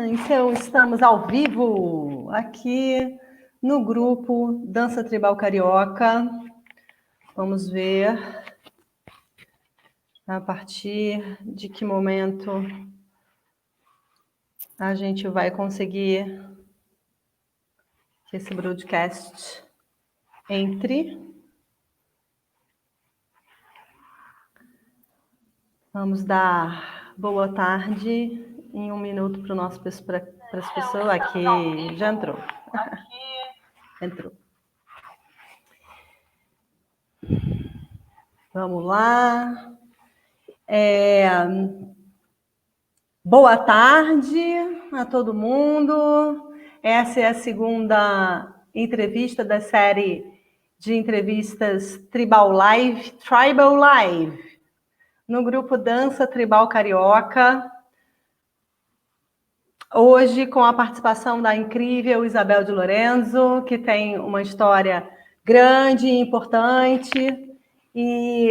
Então, estamos ao vivo aqui no grupo Dança Tribal Carioca. Vamos ver a partir de que momento a gente vai conseguir que esse broadcast entre. Vamos dar boa tarde em 1 minuto para as pessoas. Aqui, já entrou. Entrou. Vamos lá. Boa tarde a todo mundo. Essa é a segunda entrevista da série de entrevistas Tribal Live, no grupo Dança Tribal Carioca. Hoje, com a participação da incrível Isabel de Lorenzo, que tem uma história grande e importante e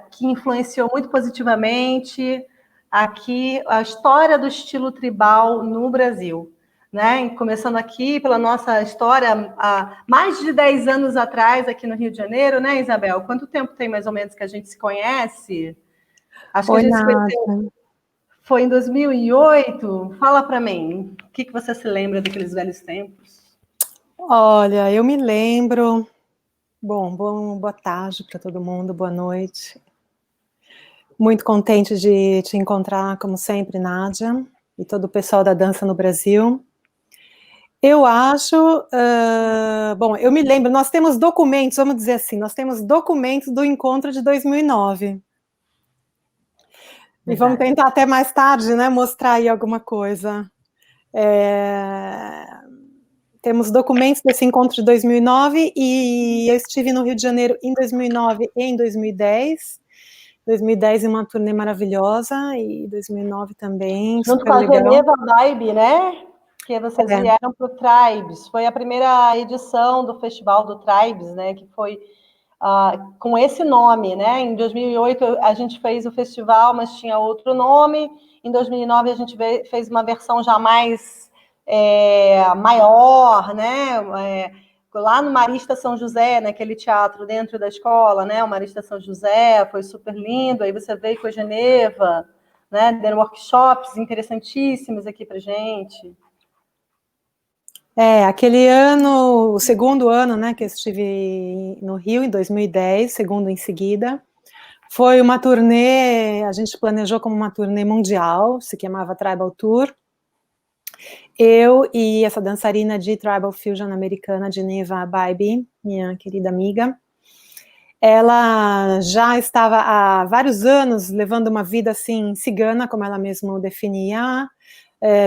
que influenciou muito positivamente aqui a história do estilo tribal no Brasil. Né? Começando aqui pela nossa história, há mais de 10 anos atrás, aqui no Rio de Janeiro, né, Isabel? Quanto tempo tem mais ou menos que a gente se conhece? Acho que a gente se conheceu... Foi em 2008. Fala para mim, o que você se lembra daqueles velhos tempos? Olha, eu me lembro... boa tarde para todo mundo, boa noite. Muito contente de te encontrar, como sempre, Nádia, e todo o pessoal da dança no Brasil. Eu acho... eu me lembro, nós temos documentos, vamos dizer assim, nós temos documentos do encontro de 2009. E vamos tentar até mais tarde, né, mostrar aí alguma coisa. Temos documentos desse encontro de 2009 e eu estive no Rio de Janeiro em 2009 e em 2010. 2010 em uma turnê maravilhosa e 2009 também, junto super com a legal. Geneva Vibe, né? Que vocês vieram para o Tribes. Foi a primeira edição do Festival do Tribes, né? Que foi... com esse nome, né? Em 2008 a gente fez o festival, mas tinha outro nome. Em 2009 a gente fez uma versão já mais maior, né? Lá no Marista São José, naquele teatro dentro da escola, né? O Marista São José foi super lindo. Aí você veio com a Geneva, né? Deram workshops interessantíssimos aqui pra gente. Aquele ano, o segundo ano, né, que eu estive no Rio, em 2010, segundo em seguida, foi uma turnê, a gente planejou como uma turnê mundial, se chamava Tribal Tour. Eu e essa dançarina de Tribal Fusion americana, Geneva Vibe, minha querida amiga, ela já estava há vários anos levando uma vida assim, cigana, como ela mesma definia,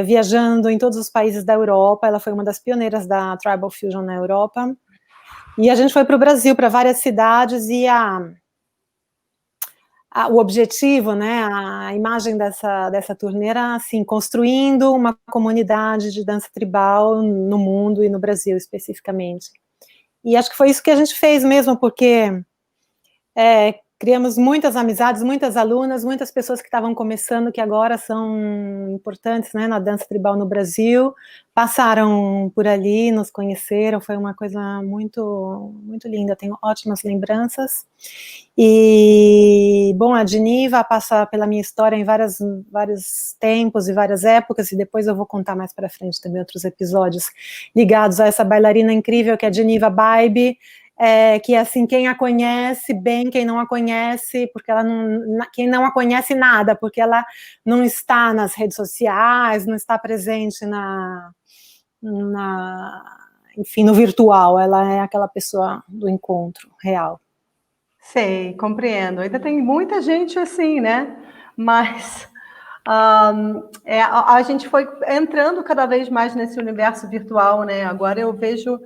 viajando em todos os países da Europa. Ela foi uma das pioneiras da Tribal Fusion na Europa, e a gente foi para o Brasil, para várias cidades, e o objetivo, né, a imagem dessa turnê era assim, construindo uma comunidade de dança tribal no mundo e no Brasil especificamente. E acho que foi isso que a gente fez mesmo, porque criamos muitas amizades, muitas alunas, muitas pessoas que estavam começando, que agora são importantes, né, na dança tribal no Brasil, passaram por ali, nos conheceram, foi uma coisa muito, muito linda, tenho ótimas lembranças. E, bom, a Geneva passa pela minha história em vários tempos e várias épocas, e depois eu vou contar mais para frente também outros episódios ligados a essa bailarina incrível que é a Geneva Vibe, que assim, quem a conhece bem, quem não a conhece, porque ela quem não a conhece nada, porque ela não está nas redes sociais, não está presente enfim, no virtual, ela é aquela pessoa do encontro real. Sei, compreendo. Ainda tem muita gente assim, né? Mas a gente foi entrando cada vez mais nesse universo virtual, né? Agora eu vejo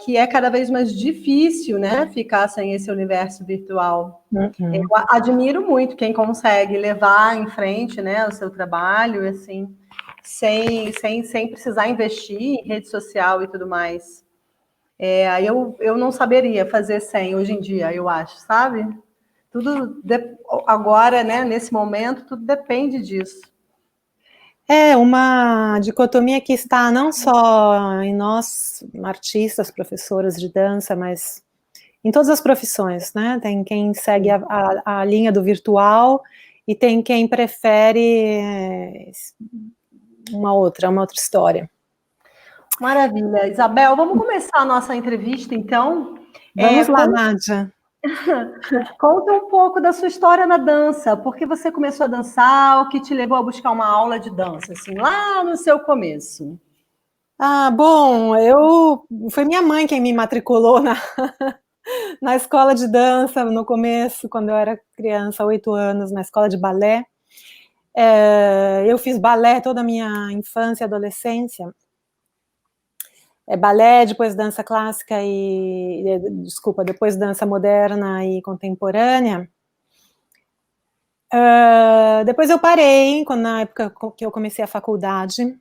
que é cada vez mais difícil, né, ficar sem esse universo virtual. Eu admiro muito quem consegue levar em frente, né, o seu trabalho, assim, sem precisar investir em rede social e tudo mais. Eu não saberia fazer sem hoje em dia, eu acho, sabe? Tudo agora, né, nesse momento, tudo depende disso. É uma dicotomia que está não só em nós, artistas, professoras de dança, mas em todas as profissões, né? Tem quem segue a linha do virtual e tem quem prefere uma outra história. Maravilha. Isabel, vamos começar a nossa entrevista, então? Vamos lá, Nádia. Conta um pouco da sua história na dança. Por que você começou a dançar? O que te levou a buscar uma aula de dança, assim, lá no seu começo? Ah, bom, foi minha mãe quem me matriculou na escola de dança no começo, quando eu era criança, 8 anos, na escola de balé. Eu fiz balé toda a minha infância e adolescência. Balé, depois dança clássica depois dança moderna e contemporânea. Depois eu parei, na época que eu comecei a faculdade.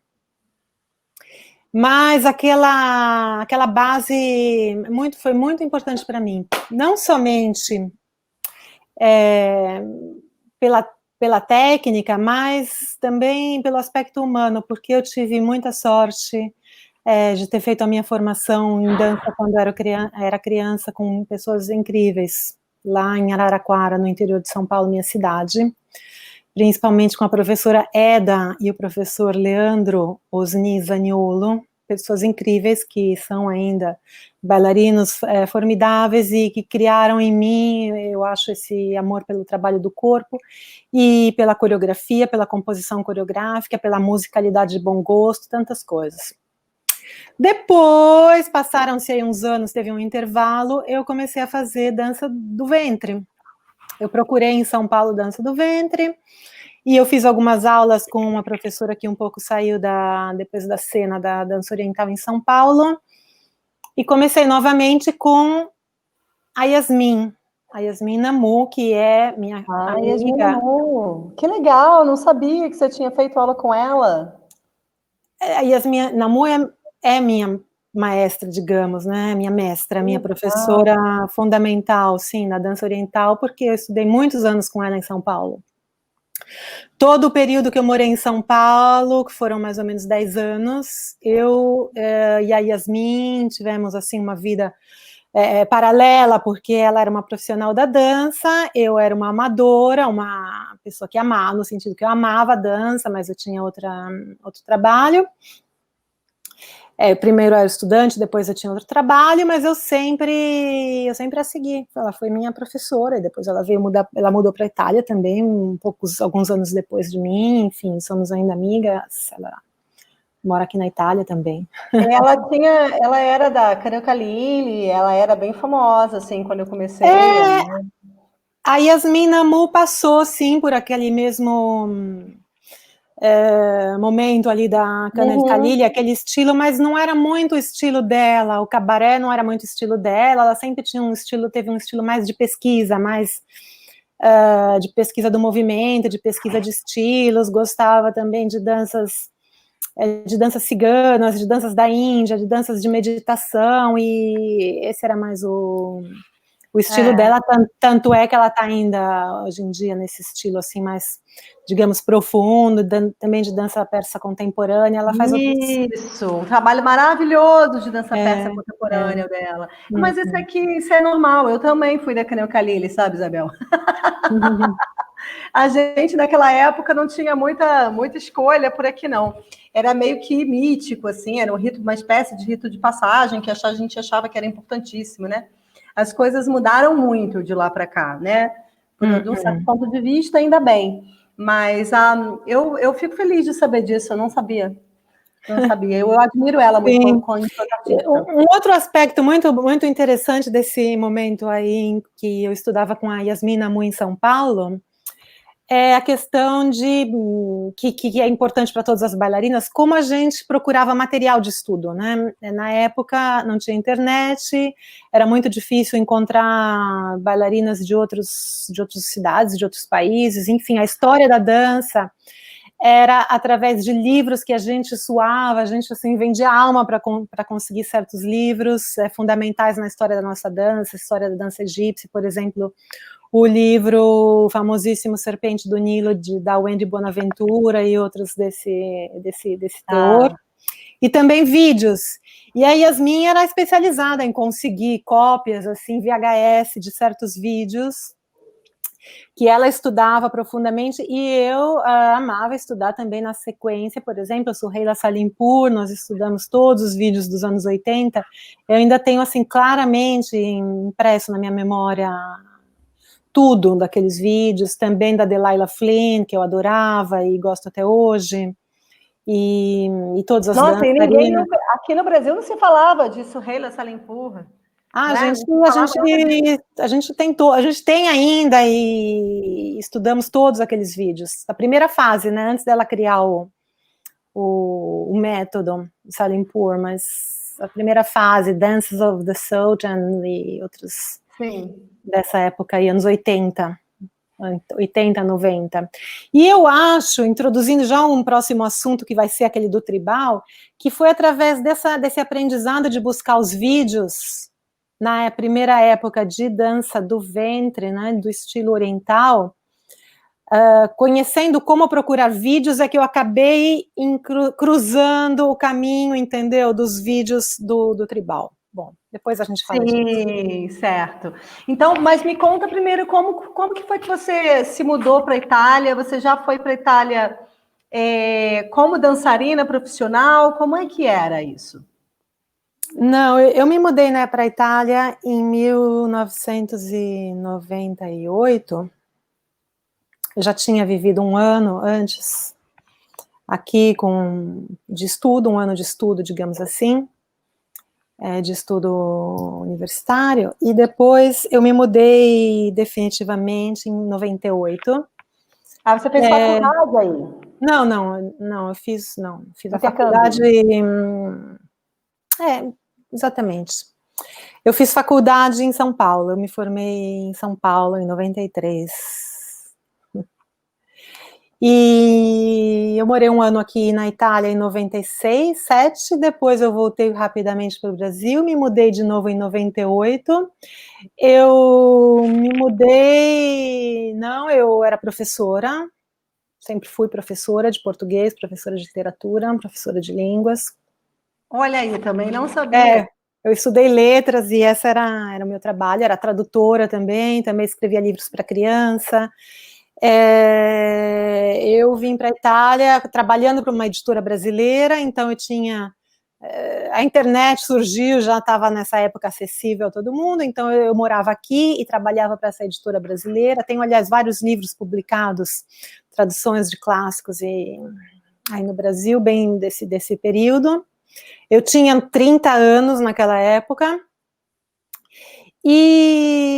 Mas aquela base foi muito importante para mim. Não somente pela técnica, mas também pelo aspecto humano, porque eu tive muita sorte de ter feito a minha formação em dança quando era criança, com pessoas incríveis, lá em Araraquara, no interior de São Paulo, minha cidade, principalmente com a professora Eda e o professor Leandro Osni Zaniolo, pessoas incríveis que são ainda bailarinos formidáveis e que criaram em mim, eu acho, esse amor pelo trabalho do corpo e pela coreografia, pela composição coreográfica, pela musicalidade de bom gosto, tantas coisas. Depois, passaram-se aí uns anos, teve um intervalo, eu comecei a fazer dança do ventre. Eu procurei em São Paulo dança do ventre, e eu fiz algumas aulas com uma professora que um pouco saiu depois da cena da dança oriental em São Paulo, e comecei novamente com a Yasmin Namu, que é minha amiga. Yasmin Namu, que legal, não sabia que você tinha feito aula com ela. A Yasmin Namu é minha maestra, digamos, né? Minha mestra, minha professora fundamental, sim, na dança oriental, porque eu estudei muitos anos com ela em São Paulo. Todo o período que eu morei em São Paulo, que foram mais ou menos 10 anos, eu e a Yasmin tivemos, assim, uma vida paralela, porque ela era uma profissional da dança, eu era uma amadora, uma pessoa que amava, no sentido que eu amava a dança, mas eu tinha outro trabalho. Primeiro eu era estudante, depois eu tinha outro trabalho, mas eu sempre a segui. Ela foi minha professora, e depois ela mudou para a Itália também, alguns anos depois de mim, enfim, somos ainda amigas. Ela mora aqui na Itália também. Ela era da Cariocalili, ela era bem famosa, assim, quando eu comecei. Né? A Yasmin Namu passou, sim, por aquele mesmo momento ali da Cariocalili, aquele estilo, mas não era muito o estilo dela, o cabaré não era muito o estilo dela, ela sempre teve um estilo mais de pesquisa, mais de pesquisa do movimento, de pesquisa de estilos, gostava também de danças ciganas, de danças da Índia, de danças de meditação, e esse era mais o estilo dela, tanto é que ela está ainda hoje em dia nesse estilo assim mais, digamos, profundo, também de dança persa contemporânea. Ela faz um trabalho maravilhoso de dança persa contemporânea dela. Mas isso é normal, eu também fui da Cariocalili, sabe, Isabel? A gente naquela época não tinha muita escolha por aqui, não. Era meio que mítico, assim, era uma espécie de rito de passagem que a gente achava que era importantíssimo, né? As coisas mudaram muito de lá para cá, né? De um certo ponto de vista, ainda bem. Mas eu fico feliz de saber disso, eu não sabia. Não sabia. Eu admiro ela muito como artista. Um outro aspecto muito, muito interessante desse momento aí em que eu estudava com a Yasmin Namu em São Paulo é a questão que é importante para todas as bailarinas, como a gente procurava material de estudo, né? Na época não tinha internet, era muito difícil encontrar bailarinas de outras cidades, de outros países, enfim, a história da dança era através de livros que a gente suava, a gente assim vendia alma para conseguir certos livros fundamentais na história da nossa dança, história da dança egípcia, por exemplo, o livro famosíssimo Serpente do Nilo, da Wendy Bonaventura e outros desse teor. E também vídeos. E a Yasmin era especializada em conseguir cópias, assim, VHS de certos vídeos, que ela estudava profundamente, e eu amava estudar também na sequência. Por exemplo, eu sou Suheila Salimpour, nós estudamos todos os vídeos dos anos 80, eu ainda tenho, assim, claramente impresso na minha memória tudo daqueles vídeos, também da Delilah Flynn, que eu adorava e gosto até hoje, e todas as Nossa, dançarinas. e ninguém, aqui no Brasil não se falava de Suheila Salimpour. A gente tentou, a gente tem ainda e estudamos todos aqueles vídeos. A primeira fase, né, antes dela criar o método Salimpour, mas a primeira fase, Dances of the Sultan e outros dessa época aí, anos 80, 90. E eu acho, introduzindo já um próximo assunto que vai ser aquele do tribal, que foi através desse aprendizado de buscar os vídeos na primeira época de dança do ventre, né, do estilo oriental, conhecendo como procurar vídeos, é que eu acabei cruzando o caminho, entendeu, dos vídeos do tribal. Bom, depois a gente fala disso. Sim, certo. Então, mas me conta primeiro como que foi que você se mudou para a Itália? Você já foi para a Itália como dançarina profissional? Como é que era isso? Não, eu me mudei, né, para a Itália em 1998. Eu já tinha vivido um ano antes aqui um ano de estudo, digamos assim, de estudo universitário, e depois eu me mudei definitivamente em 98. Ah, você fez faculdade aí? Não, eu fiz a faculdade... exatamente. Eu fiz faculdade em São Paulo, eu me formei em São Paulo em 93. E eu morei um ano aqui na Itália em 96, 97, depois eu voltei rapidamente para o Brasil, me mudei de novo em 98. Eu me mudei... eu era professora, sempre fui professora de português, professora de literatura, professora de línguas. Olha aí, também não sabia. Eu estudei letras e esse era o meu trabalho, era tradutora também escrevia livros para criança. Eu vim para a Itália trabalhando para uma editora brasileira, então eu tinha... a internet surgiu, já estava nessa época acessível a todo mundo, então eu morava aqui e trabalhava para essa editora brasileira. Tenho, aliás, vários livros publicados, traduções de clássicos aí no Brasil, bem desse período. Eu tinha 30 anos naquela época, e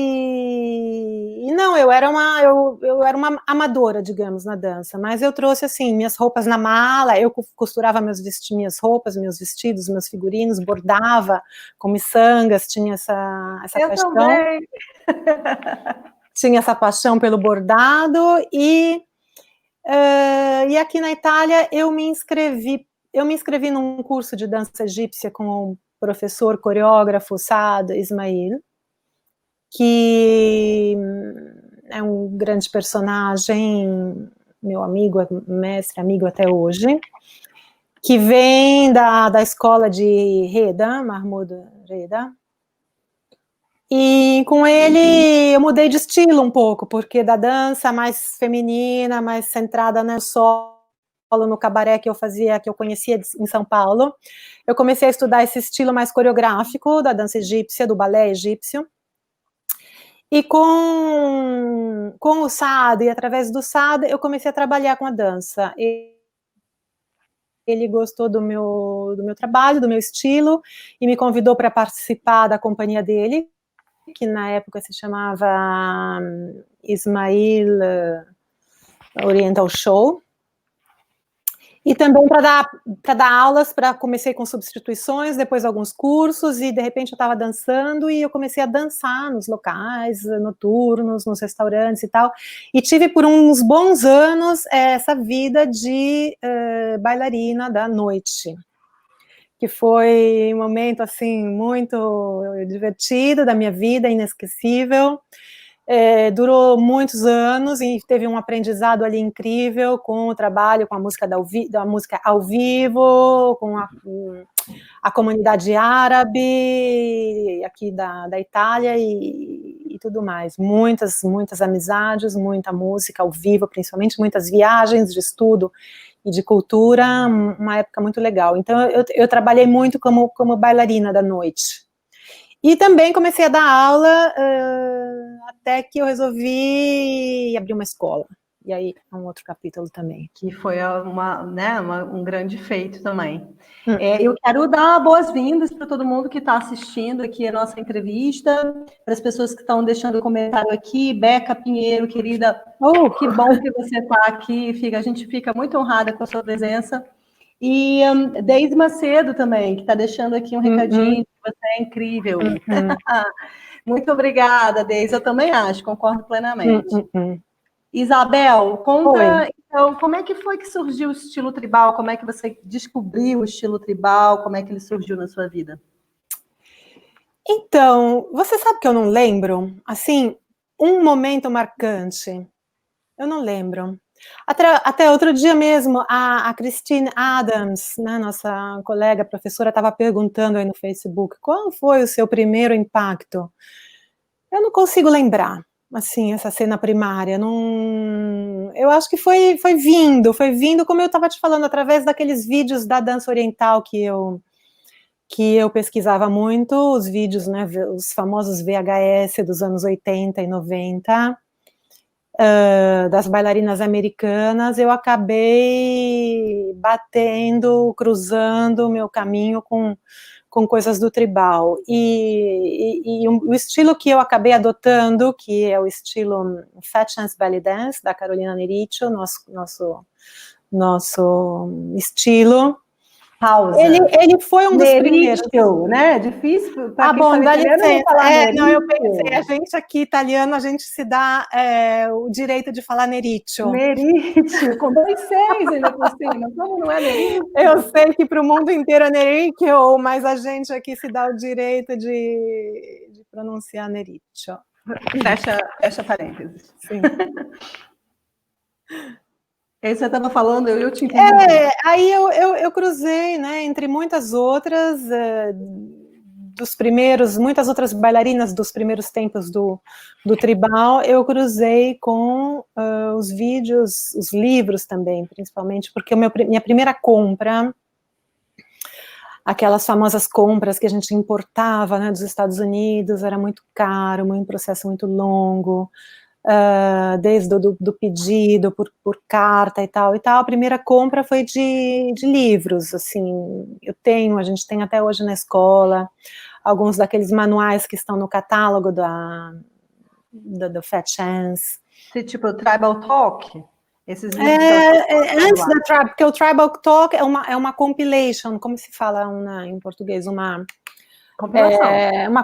não, eu era uma amadora, digamos, na dança, mas eu trouxe, assim, minhas roupas na mala, eu costurava minhas roupas, meus vestidos, meus figurinos, bordava com miçangas, tinha essa paixão. Também. Tinha essa paixão pelo bordado, e aqui na Itália eu me inscrevi num curso de dança egípcia com o professor coreógrafo Saad Ismail, que é um grande personagem, meu amigo, mestre, amigo até hoje, que vem da escola de Reda, Mahmoud Reda, e com ele eu mudei de estilo um pouco, porque da dança mais feminina, mais centrada no solo, no cabaré que eu fazia, que eu conhecia em São Paulo, eu comecei a estudar esse estilo mais coreográfico da dança egípcia, do balé egípcio. E com o Saad, e através do Saad, eu comecei a trabalhar com a dança. Ele gostou do meu trabalho, do meu estilo, e me convidou para participar da companhia dele, que na época se chamava Ismail Oriental Show. E também para dar aulas, comecei com substituições, depois alguns cursos, e de repente eu estava dançando, e eu comecei a dançar nos locais noturnos, nos restaurantes e tal, e tive por uns bons anos essa vida de bailarina da noite, que foi um momento, assim, muito divertido da minha vida, inesquecível. durou muitos anos e teve um aprendizado ali incrível com o trabalho com a música da música ao vivo, com a comunidade árabe aqui da Itália e tudo mais. Muitas amizades, muita música ao vivo, principalmente muitas viagens de estudo e de cultura, uma época muito legal. Então, eu trabalhei muito como bailarina da noite. E também comecei a dar aula até que eu resolvi abrir uma escola. E aí é um outro capítulo também. Que foi um grande feito também. Eu quero dar boas-vindas para todo mundo que está assistindo aqui a nossa entrevista, para as pessoas que estão deixando comentário aqui. Beca Pinheiro, querida, que bom que você está aqui. A gente fica muito honrada com a sua presença. E Deise Macedo também, que está deixando aqui um recadinho, que você é incrível. Muito obrigada, Deise. Eu também acho, concordo plenamente. Isabel, conta, então, como é que foi que surgiu o estilo tribal? Como é que você descobriu o estilo tribal? Como é que ele surgiu na sua vida? Então, você sabe que eu não lembro? Assim, um momento marcante. Eu não lembro. Até outro dia mesmo, a Christine Adams, né, nossa colega professora, estava perguntando aí no Facebook, qual foi o seu primeiro impacto? Eu não consigo lembrar, assim, essa cena primária. Não, eu acho que foi vindo, como eu estava te falando, através daqueles vídeos da dança oriental que eu pesquisava muito, os vídeos, né, os famosos VHS dos anos 80 e 90, das bailarinas americanas. Eu acabei cruzando o meu caminho com coisas do tribal, e o estilo que eu acabei adotando, que é o estilo Fat Chance Belly Dance, da Carolina Nericcio, nosso estilo. Pausa. Ele foi um dos primeiros. Né? Difícil para quem bom, dá licença. Não, eu pensei, a gente aqui, italiano, a gente se dá o direito de falar Nericcio. Nericcio, com 2 Cs ainda por cima. Como não é Nericcio? Eu sei que para o mundo inteiro é Nericcio, mas a gente aqui se dá o direito de pronunciar Nericcio. Fecha parênteses. Sim. Aí você estava falando, eu te entendi. Aí eu cruzei, né, entre muitas outras, muitas outras bailarinas dos primeiros tempos do tribal, eu cruzei com os vídeos, os livros também, principalmente, porque minha primeira compra, aquelas famosas compras que a gente importava, né, dos Estados Unidos, era muito caro, um processo muito longo, desde do pedido por carta e tal, a primeira compra foi de livros, assim, a gente tem até hoje na escola, alguns daqueles manuais que estão no catálogo do Fat Chance. Tipo, Tribal Talk? Esses livros antes da Tribal, porque o Tribal Talk é uma compilation, como se fala em português, uma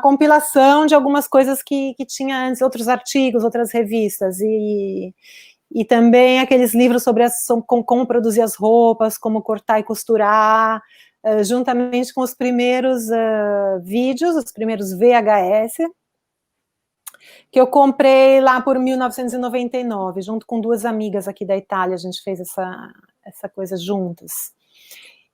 compilação de algumas coisas que tinha antes, outros artigos, outras revistas, e também aqueles livros sobre como produzir as roupas, como cortar e costurar, juntamente com os primeiros vídeos, os primeiros VHS, que eu comprei lá por 1999, junto com 2 amigas aqui da Itália, a gente fez essa coisa juntas.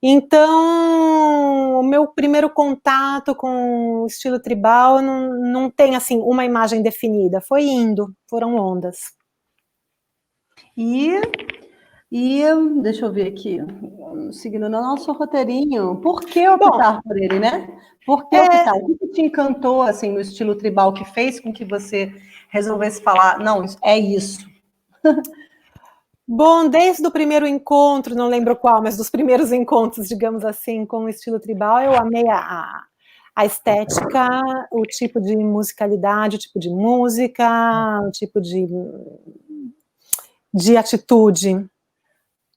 Então, o meu primeiro contato com o estilo tribal não tem, assim, uma imagem definida, foram ondas. E deixa eu ver aqui, seguindo no nosso roteirinho, por que optar por ele, né? Por que optar? O que te encantou, assim, no estilo tribal, que fez com que você resolvesse falar, não, é isso? Bom, desde o primeiro encontro, não lembro qual, mas dos primeiros encontros, digamos assim, com o estilo tribal, eu amei a estética, o tipo de musicalidade, o tipo de música, o tipo de atitude.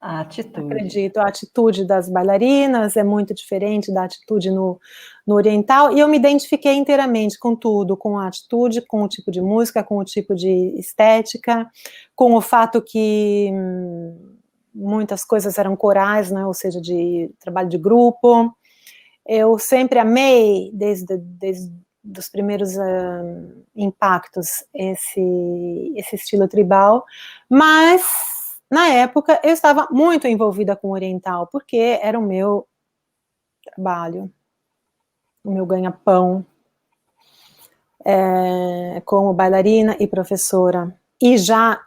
A atitude. Acredito, a atitude das bailarinas é muito diferente da atitude no oriental, e eu me identifiquei inteiramente com tudo, com a atitude, com o tipo de música, com o tipo de estética, com o fato que muitas coisas eram corais, né, ou seja, de trabalho de grupo. Eu sempre amei, desde dos primeiros impactos esse estilo tribal, mas na época eu estava muito envolvida com o oriental, porque era o meu trabalho, o meu ganha-pão, como bailarina e professora, e já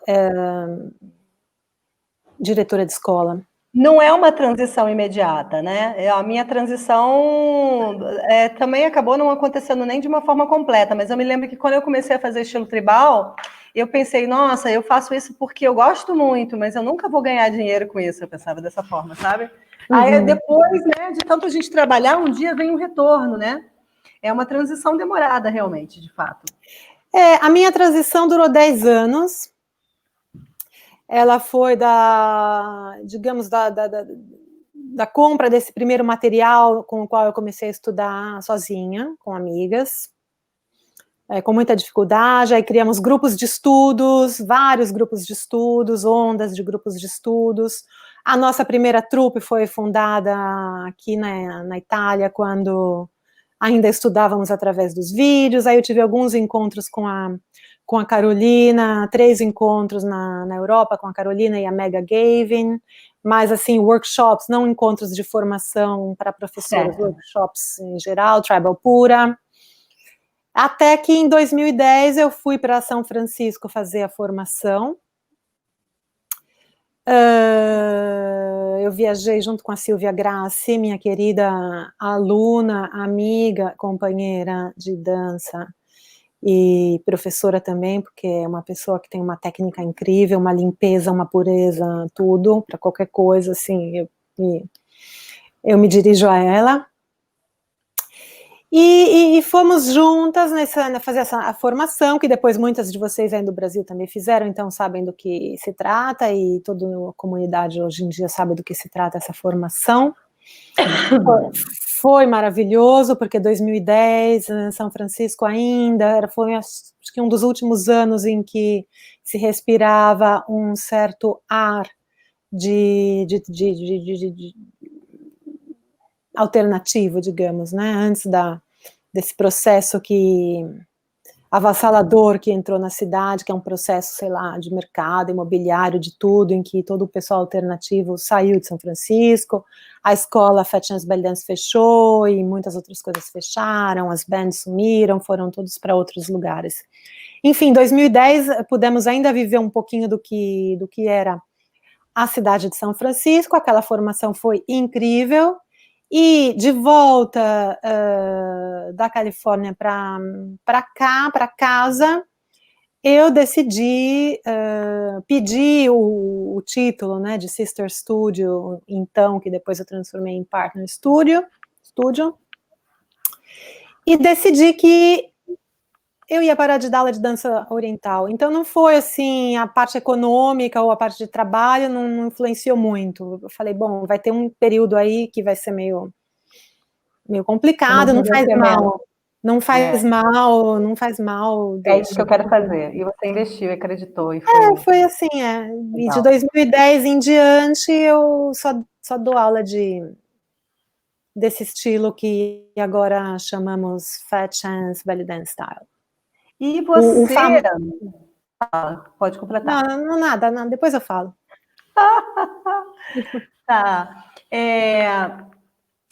diretora de escola. Não é uma transição imediata, né? A minha transição também acabou não acontecendo nem de uma forma completa, mas eu me lembro que quando eu comecei a fazer estilo tribal, eu pensei, nossa, eu faço isso porque eu gosto muito, mas eu nunca vou ganhar dinheiro com isso. Eu pensava dessa forma, sabe? Uhum. Aí depois, né, de tanto a gente trabalhar, um dia vem um retorno, né? É uma transição demorada, realmente, de fato. A minha transição durou 10 anos. Ela foi digamos, da compra desse primeiro material com o qual eu comecei a estudar sozinha, com amigas, com muita dificuldade. Aí criamos grupos de estudos, vários grupos de estudos, ondas de grupos de estudos. A nossa primeira trupe foi fundada aqui na Itália, quando ainda estudávamos através dos vídeos. Aí eu tive alguns encontros com a Carolina, 3 encontros na Europa com a Carolina e a Mega Gavin, mas assim, workshops, não encontros de formação para professores, workshops em geral, Tribal Pura. Até que em 2010 eu fui para São Francisco fazer a formação. Eu viajei junto com a Silvia Grassi, minha querida aluna, amiga, companheira de dança e professora também, porque é uma pessoa que tem uma técnica incrível, uma limpeza, uma pureza, tudo, para qualquer coisa, assim, eu me dirijo a ela. E fomos juntas fazer a formação, que depois muitas de vocês aí do Brasil também fizeram, então sabem do que se trata, e toda a comunidade hoje em dia sabe do que se trata essa formação. Foi maravilhoso, porque 2010, São Francisco ainda, foi acho que um dos últimos anos em que se respirava um certo ar de alternativo, digamos, né, antes desse processo avassalador que entrou na cidade, que é um processo, sei lá, de mercado imobiliário, de tudo, em que todo o pessoal alternativo saiu de São Francisco, a escola Fat Chance Belly Dance fechou, e muitas outras coisas fecharam, as bands sumiram, foram todos para outros lugares. Enfim, em 2010, pudemos ainda viver um pouquinho do que era a cidade de São Francisco, aquela formação foi incrível, e de volta da Califórnia para cá, para casa, eu decidi pedir o título, né, de Sister Studio, então, que depois eu transformei em Partner Studio, e decidi que eu ia parar de dar aula de dança oriental. Então não foi assim, a parte econômica ou a parte de trabalho não influenciou muito. Eu falei, bom, vai ter um período aí que vai ser meio complicado, não faz mal. Não faz mal, não faz mal. É isso que eu quero fazer. E você investiu, acreditou. E foi assim, E de 2010 em diante, eu só dou aula desse estilo que agora chamamos Fat Chance Belly Dance Style. E você... Pode completar. Não, nada, depois eu falo. Tá.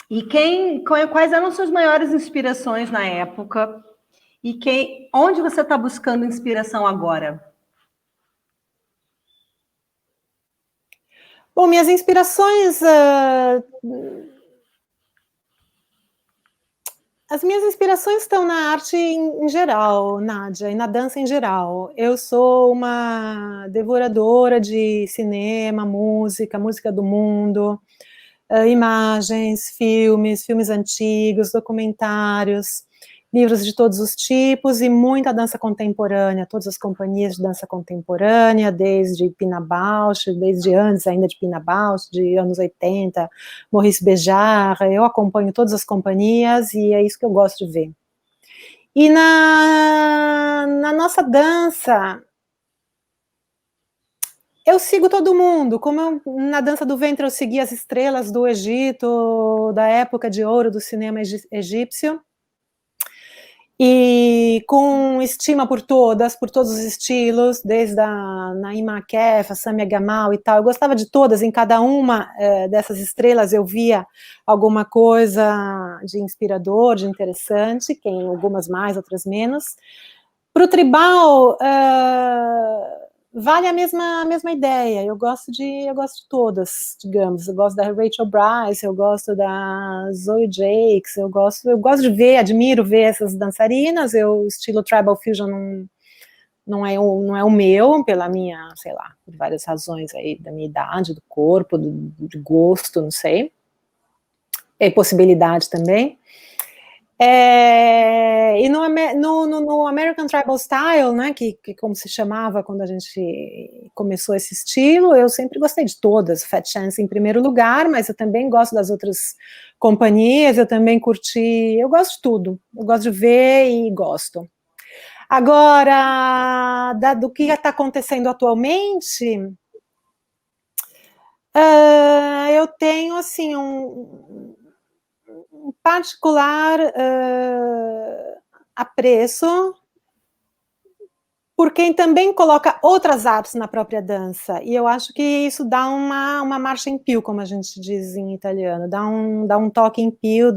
E quais eram suas maiores inspirações na época? E onde você está buscando inspiração agora? Bom, minhas inspirações... As minhas inspirações estão na arte em geral, Nádia, e na dança em geral. Eu sou uma devoradora de cinema, música do mundo, imagens, filmes antigos, documentários, livros de todos os tipos e muita dança contemporânea, todas as companhias de dança contemporânea, desde Pina Bausch, desde antes ainda de Pina Bausch, de anos 80, Maurice Béjart, eu acompanho todas as companhias e é isso que eu gosto de ver. E na nossa dança, eu sigo todo mundo, como na dança do ventre eu segui as estrelas do Egito, da época de ouro do cinema egípcio, e com estima por todos os estilos, desde a Naima Akef, a Samia Gamal e tal. Eu gostava de todas, em cada uma dessas estrelas eu via alguma coisa de inspirador, de interessante, em algumas mais, outras menos. Para o tribal, vale a mesma ideia. Eu gosto de todas, digamos. Eu gosto da Rachel Bryce, eu gosto da Zoe Jakes, eu gosto de ver, admiro ver essas dançarinas. O estilo Tribal Fusion não é o meu, pela minha, sei lá, por várias razões aí, da minha idade, do corpo, do gosto, não sei. E possibilidade também. E no American Tribal Style, né, que como se chamava quando a gente começou esse estilo, eu sempre gostei de todas, Fat Chance em primeiro lugar, mas eu também gosto das outras companhias, eu também curti, eu gosto de tudo, eu gosto de ver e gosto. Agora, do que está acontecendo atualmente, eu tenho, assim, um particular apreço por quem também coloca outras artes na própria dança, e eu acho que isso dá uma marcha em più, como a gente diz em italiano, dá um toque em più,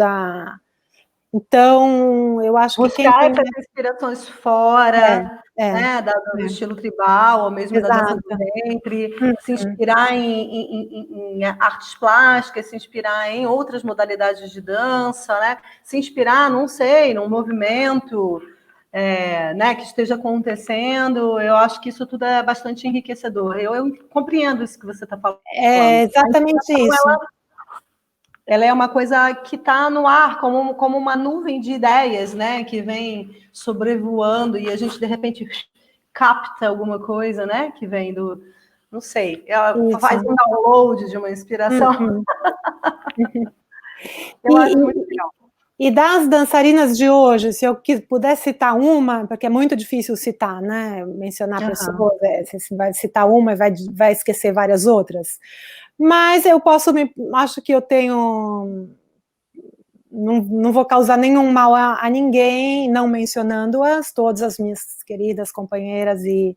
então eu acho que quem buscar essas inspirações fora, né, do estilo tribal, ou mesmo da dança do ventre, se inspirar em artes plásticas, se inspirar em outras modalidades de dança, né, se inspirar, não sei, num movimento né, que esteja acontecendo. Eu acho que isso tudo é bastante enriquecedor. Eu compreendo isso que você está falando. É exatamente isso. Ela é uma coisa que está no ar, como uma nuvem de ideias, né? Que vem sobrevoando e a gente, de repente, capta alguma coisa, né? Que vem do... Não sei. Ela faz um download de uma inspiração. Eu acho muito legal. E das dançarinas de hoje, se eu pudesse citar uma, porque é muito difícil citar, né? Mencionar pessoas, você vai citar uma e vai esquecer várias outras. Mas eu acho que eu tenho... Não vou causar nenhum mal a ninguém, não mencionando-as, todas as minhas queridas companheiras e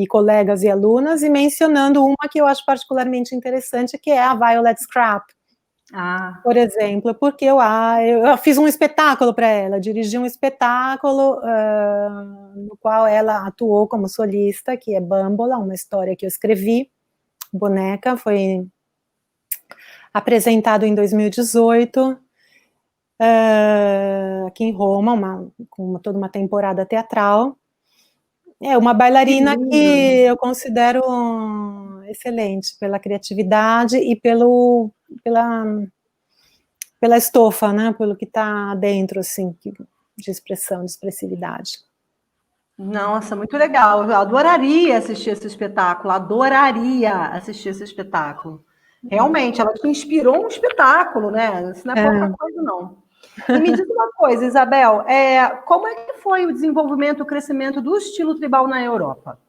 colegas e alunas, e mencionando uma que eu acho particularmente interessante, que é a Violet Scrap. Por exemplo, porque eu fiz um espetáculo para ela, dirigi um espetáculo no qual ela atuou como solista, que é Bambola, uma história que eu escrevi, boneca, foi apresentado em 2018, aqui em Roma, com toda uma temporada teatral. É uma bailarina que eu considero excelente pela criatividade e pela estofa, né, pelo que está dentro, assim, de expressão, de expressividade. Nossa, muito legal. Eu adoraria assistir esse espetáculo, Realmente, ela te inspirou um espetáculo, né? Isso não é pouca coisa, não. E me diz uma coisa, Isabel, como é que foi o desenvolvimento, o crescimento do estilo tribal na Europa?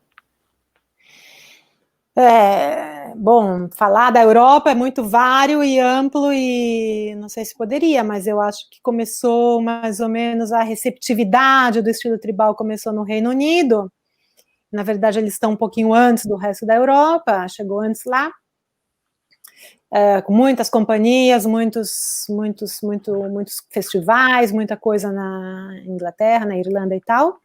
Bom, falar da Europa é muito vário e amplo e não sei se poderia, mas eu acho que começou mais ou menos a receptividade do estilo tribal começou no Reino Unido. Na verdade, eles estão um pouquinho antes do resto da Europa, chegou antes lá, com muitas companhias, muitos festivais, muita coisa na Inglaterra, na Irlanda e tal.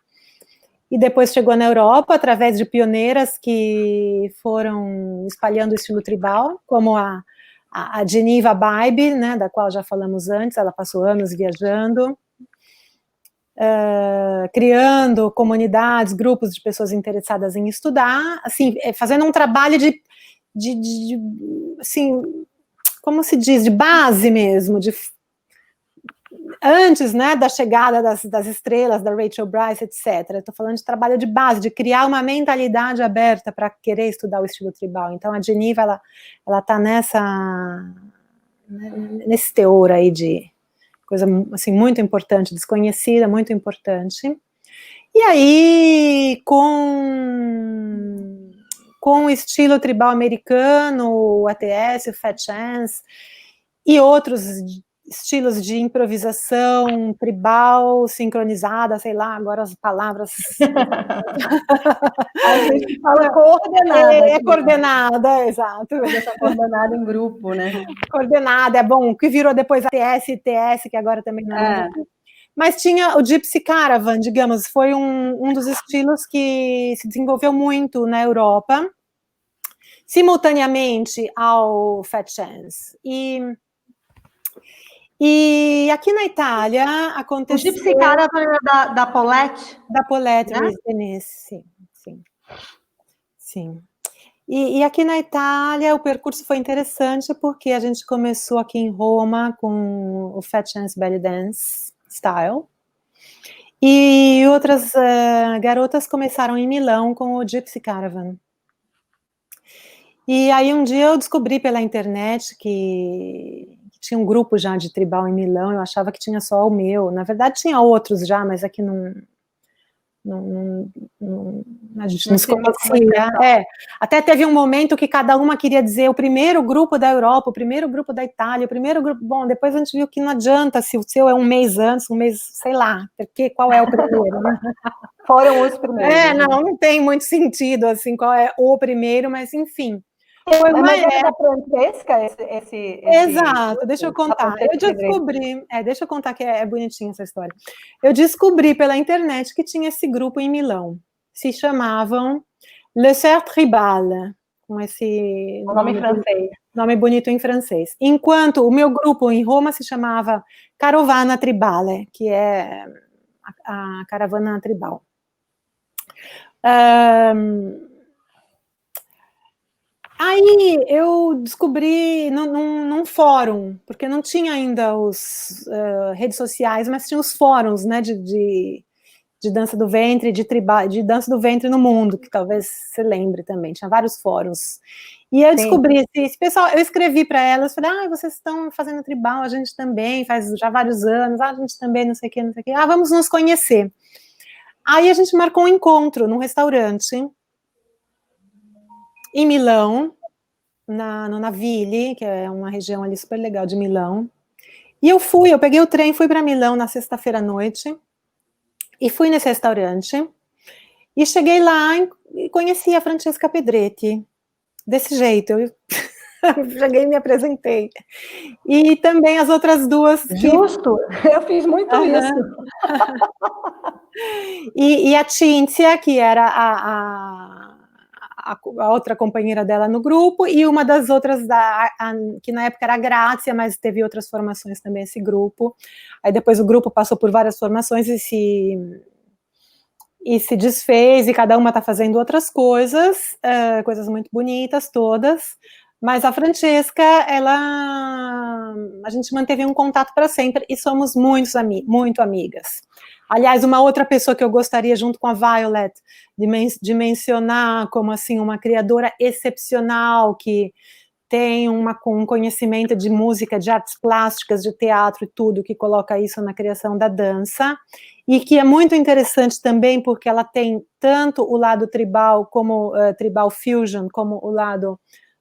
E depois chegou na Europa através de pioneiras que foram espalhando o estilo tribal, como a Geneva Bibe, né, da qual já falamos antes, ela passou anos viajando, criando comunidades, grupos de pessoas interessadas em estudar, assim, fazendo um trabalho de assim, como se diz, de base mesmo, antes, né, da chegada das estrelas, da Rachel Bryce, etc. Estou falando de trabalho de base, de criar uma mentalidade aberta para querer estudar o estilo tribal. Então, a Geneva, ela está nesse teor aí de coisa, assim, muito importante, desconhecida, muito importante. E aí, com o estilo tribal americano, o ATS, o Fat Chance, e outros estilos de improvisação tribal, sincronizada, sei lá, agora as palavras... A gente fala coordenada. É coordenada, exato. Coordenada em grupo, né? Coordenada, é bom, que virou depois a TS, que agora também não é. Mas tinha o Gypsy Caravan, digamos, foi um dos estilos que se desenvolveu muito na Europa, simultaneamente ao Fat Chance. E aqui na Itália aconteceu... O Gypsy Caravan era da Paulette? Da Paulette, né? Sim. E aqui na Itália o percurso foi interessante porque a gente começou aqui em Roma com o Fat Chance Belly Dance Style e outras garotas começaram em Milão com o Gypsy Caravan. E aí um dia eu descobri pela internet que tinha um grupo já de tribal em Milão, eu achava que tinha só o meu, na verdade tinha outros já, mas aqui a gente não se conhecia. Até teve um momento que cada uma queria dizer o primeiro grupo da Europa, o primeiro grupo da Itália, o primeiro grupo... Bom, depois a gente viu que não adianta se o seu é um mês antes, um mês, sei lá, porque qual é o primeiro, né? Foram os primeiros. Não tem muito sentido, assim, qual é o primeiro, mas enfim. Foi uma época da Francesca, esse... Exato, deixa eu contar. Eu descobri, deixa eu contar que é bonitinha essa história. Eu descobri pela internet que tinha esse grupo em Milão. Se chamavam Le Cerf Tribal, com esse nome francês. Nome bonito em francês. Enquanto o meu grupo em Roma se chamava Carovana Tribale, que é a caravana tribal. Aí eu descobri num fórum, porque não tinha ainda os redes sociais, mas tinha os fóruns, né, de dança do ventre, de dança do ventre no mundo, que talvez você lembre também, tinha vários fóruns. E eu descobri esse pessoal, eu escrevi para elas, falei, vocês estão fazendo tribal, a gente também, faz já vários anos, a gente também, não sei o que, vamos nos conhecer. Aí a gente marcou um encontro num restaurante, em Milão, no Naville, que é uma região ali super legal de Milão. E eu peguei o trem, fui para Milão na sexta-feira à noite, e fui nesse restaurante, e cheguei lá e conheci a Francesca Pedretti, desse jeito, eu cheguei e me apresentei. E também as outras duas... Justo, eu fiz muito isso. E a Cíntia, que era a outra companheira dela no grupo, e uma das outras, que na época era a Grácia, mas teve outras formações também, esse grupo. Aí depois o grupo passou por várias formações e se desfez, e cada uma está fazendo outras coisas, coisas muito bonitas todas, mas a Francesca, a gente manteve um contato para sempre, e somos muito amigas. Aliás, uma outra pessoa que eu gostaria, junto com a Violet, de mencionar como assim, uma criadora excepcional, que tem um conhecimento de música, de artes plásticas, de teatro e tudo, que coloca isso na criação da dança, e que é muito interessante também, porque ela tem tanto o lado tribal, como tribal fusion, como o lado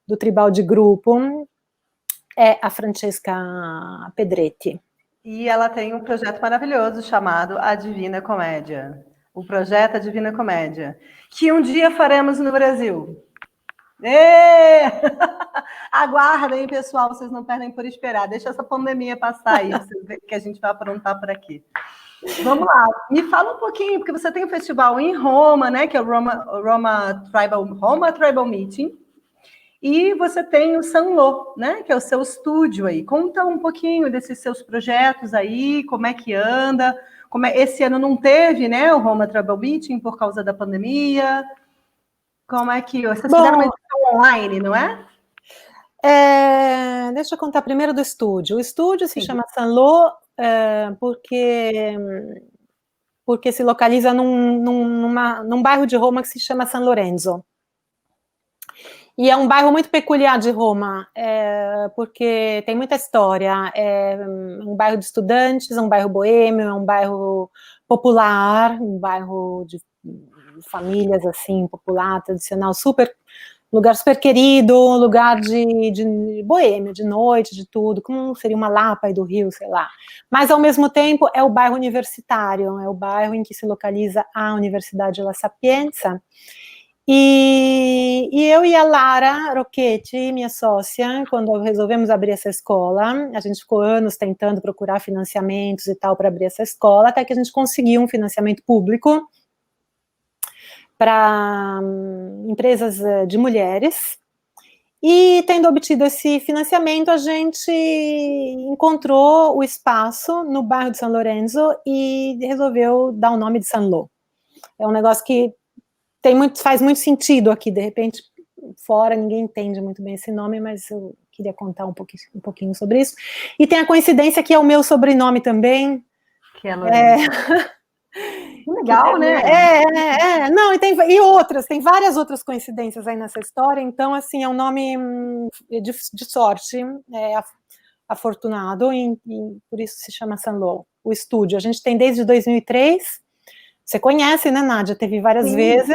do tribal de grupo, é a Francesca Pedretti. E ela tem um projeto maravilhoso chamado A Divina Comédia. O projeto A Divina Comédia, que um dia faremos no Brasil. Aguardem, pessoal, vocês não perdem por esperar. Deixa essa pandemia passar aí, vocês verem que a gente vai aprontar por aqui. Vamos lá, me fala um pouquinho, porque você tem um festival em Roma, né, que é o Roma Tribal Meeting, e você tem o Sanlo, né, que é o seu estúdio aí. Conta um pouquinho desses seus projetos aí, como é que anda, esse ano não teve, né, o Roma Tribal Meeting por causa da pandemia. Como é que... Vocês fizeram uma edição online, não é? Deixa eu contar primeiro do estúdio. O estúdio se chama Sanlo, porque se localiza num bairro de Roma que se chama San Lorenzo. E é um bairro muito peculiar de Roma, porque tem muita história. É um bairro de estudantes, é um bairro boêmio, é um bairro popular, um bairro de famílias assim, popular, tradicional, super lugar super querido, um lugar de boêmio, de noite, de tudo, como seria uma Lapa aí do Rio, sei lá. Mas, ao mesmo tempo, é o bairro universitário, é o bairro em que se localiza a Universidade La Sapienza. E eu e a Lara Rocchetti, minha sócia, quando resolvemos abrir essa escola, a gente ficou anos tentando procurar financiamentos e tal para abrir essa escola, até que a gente conseguiu um financiamento público para empresas de mulheres. E, tendo obtido esse financiamento, a gente encontrou o espaço no bairro de São Lourenço e resolveu dar o nome de Sanlô. É um negócio que faz muito sentido aqui, de repente, fora ninguém entende muito bem esse nome, mas eu queria contar um pouquinho sobre isso. E tem a coincidência que é o meu sobrenome também. Que é Lourenço. Que legal, né? Não, e outras, tem várias outras coincidências aí nessa história, então, assim, é um nome de sorte, afortunado, e por isso se chama Sanlô, o estúdio. A gente tem desde 2003, você conhece, né, Nádia? Teve várias vezes.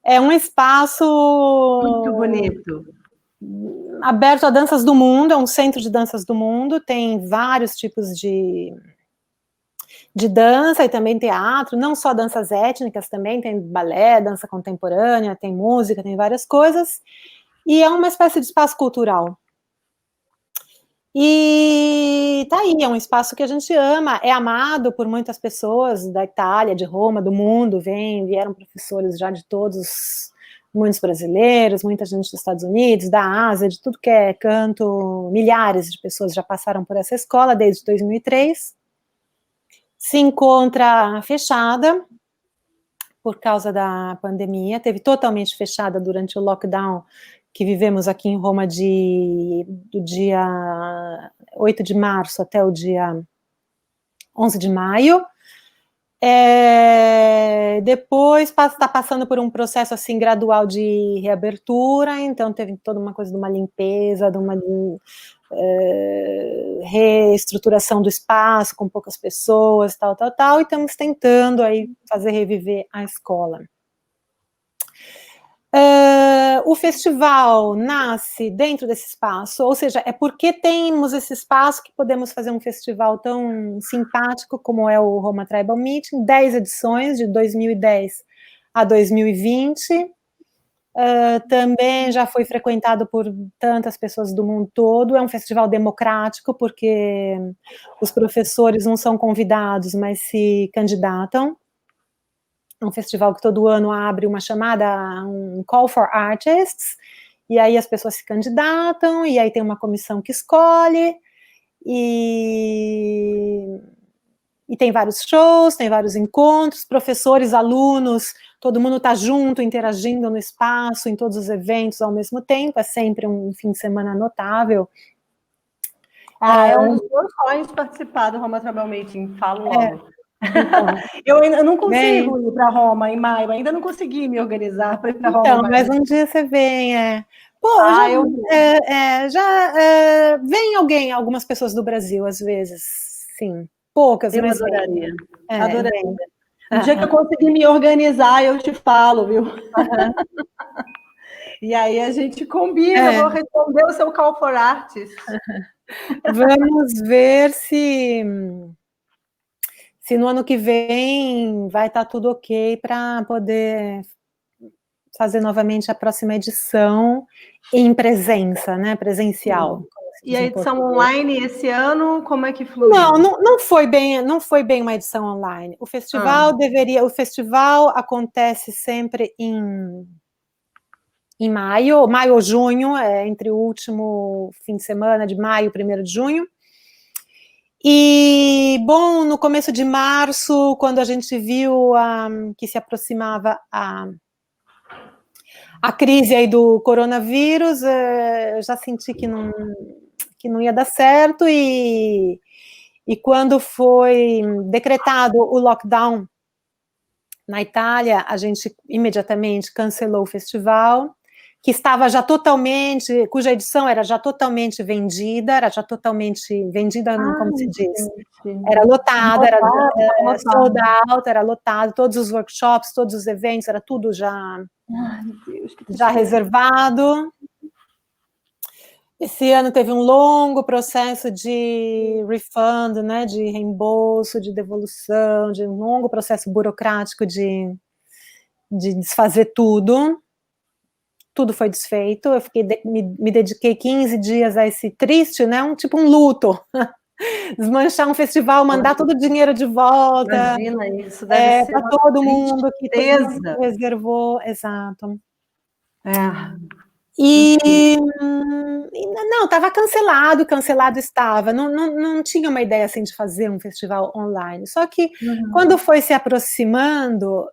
É um espaço muito bonito, aberto a danças do mundo, é um centro de danças do mundo, tem vários tipos de dança e também teatro, não só danças étnicas, também tem balé, dança contemporânea, tem música, tem várias coisas, e é uma espécie de espaço cultural. E tá aí, é um espaço que a gente ama, é amado por muitas pessoas da Itália, de Roma, do mundo, vieram professores já de todos, muitos brasileiros, muita gente dos Estados Unidos, da Ásia, de tudo que é canto, milhares de pessoas já passaram por essa escola desde 2003, se encontra fechada por causa da pandemia, teve totalmente fechada durante o lockdown que vivemos aqui em Roma do dia 8 de março até o dia 11 de maio. Depois está passando por um processo assim gradual de reabertura, então teve toda uma coisa de uma limpeza, de uma reestruturação do espaço com poucas pessoas, tal, e estamos tentando aí fazer reviver a escola. O festival nasce dentro desse espaço, ou seja, é porque temos esse espaço que podemos fazer um festival tão simpático como é o Roma Tribal Meeting, 10 edições, de 2010 a 2020, também já foi frequentado por tantas pessoas do mundo todo, é um festival democrático, porque os professores não são convidados, mas se candidatam. Um festival que todo ano abre uma chamada, um Call for Artists, e aí as pessoas se candidatam, e aí tem uma comissão que escolhe, e tem vários shows, tem vários encontros, professores, alunos, todo mundo está junto, interagindo no espaço, em todos os eventos ao mesmo tempo, é sempre um fim de semana notável. É um dos meus sonhos participar do Roma Tribal Meeting, falo logo. Então, eu ainda não consigo ir para Roma em maio, ainda não consegui me organizar para ir para Roma. Então, mas um dia você vem, Pô, vem algumas pessoas do Brasil, às vezes, sim, poucas, eu mas adoraria. Adoraria. No dia que eu conseguir me organizar, eu te falo, viu? E aí a gente combina, vou responder o seu Call for Artists. Vamos ver se no ano que vem vai estar tudo ok para poder fazer novamente a próxima edição em presença, né, presencial. E a edição online esse ano, como é que fluiu? Não foi bem uma edição online. O festival o festival acontece sempre em maio ou junho, entre o último fim de semana de maio, 1º de junho. E, bom, no começo de março, quando a gente viu que se aproximava a crise aí do coronavírus, eu já senti que não ia dar certo, e quando foi decretado o lockdown na Itália, a gente imediatamente cancelou o festival, que estava já totalmente, cuja edição era já totalmente vendida, como se diz? Gente. Era lotada, era sold Lotado. out, era lotado, todos os workshops, todos os eventos, era tudo já, Ai, meu Deus, que já tristeza. reservado. Esse ano teve um longo processo de refund, né, de reembolso, de devolução, de um longo processo burocrático de desfazer tudo. Tudo foi desfeito. Eu me dediquei 15 dias a esse triste, né, tipo um luto. Desmanchar um festival, mandar todo o dinheiro de volta. Imagina isso, deve ser para uma todo mundo que tristeza. reservou, exato. Enfim. E não, estava cancelado estava. Não tinha uma ideia assim de fazer um festival online. Só que quando foi se aproximando,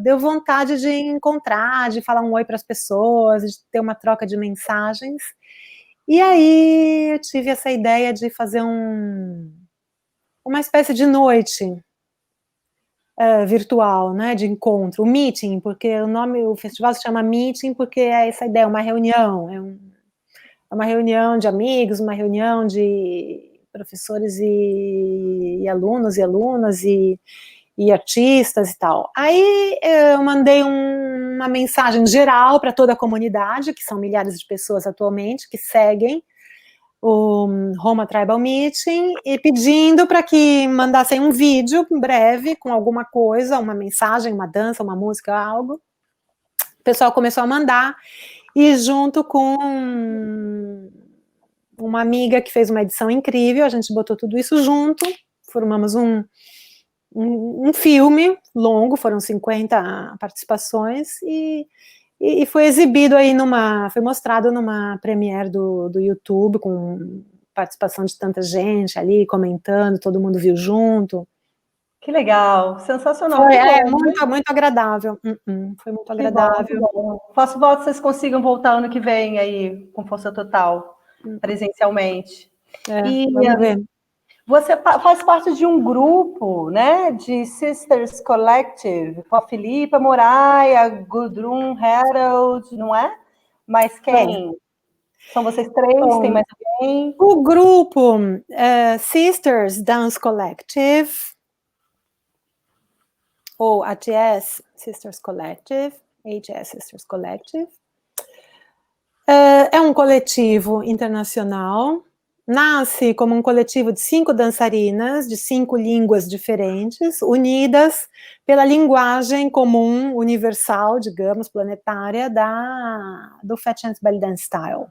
deu vontade de encontrar, de falar um oi para as pessoas, de ter uma troca de mensagens. E aí eu tive essa ideia de fazer uma espécie de noite virtual, né, de encontro, o meeting, porque o festival se chama meeting porque é essa ideia, uma reunião, é uma reunião de amigos, uma reunião de professores e alunos e alunas e artistas e tal. Aí eu mandei uma mensagem geral para toda a comunidade, que são milhares de pessoas atualmente, que seguem o Roma Tribal Meeting, e pedindo para que mandassem um vídeo breve com alguma coisa, uma mensagem, uma dança, uma música, algo. O pessoal começou a mandar, e junto com uma amiga que fez uma edição incrível, a gente botou tudo isso junto, formamos um filme longo, foram 50 participações, e foi exibido aí foi mostrado numa premiere do YouTube, com participação de tanta gente ali, comentando, todo mundo viu junto. Que legal, sensacional. Foi muito agradável. Foi muito agradável. Bom. Faço voto que vocês consigam voltar ano que vem aí, com força total, presencialmente. Vamos ver. Você faz parte de um grupo, né, de Sisters Collective, com a Filipa Moraes, a Gudrun Harold, não é? Mas quem? São vocês três? Tem mais alguém? O grupo Sisters Dance Collective, ou ATS Sisters Collective, HS Sisters Collective, é um coletivo internacional. Nasce como um coletivo de 5 dançarinas de 5 línguas diferentes, unidas pela linguagem comum, universal, digamos, planetária, do Fat Chance Belly Dance Style,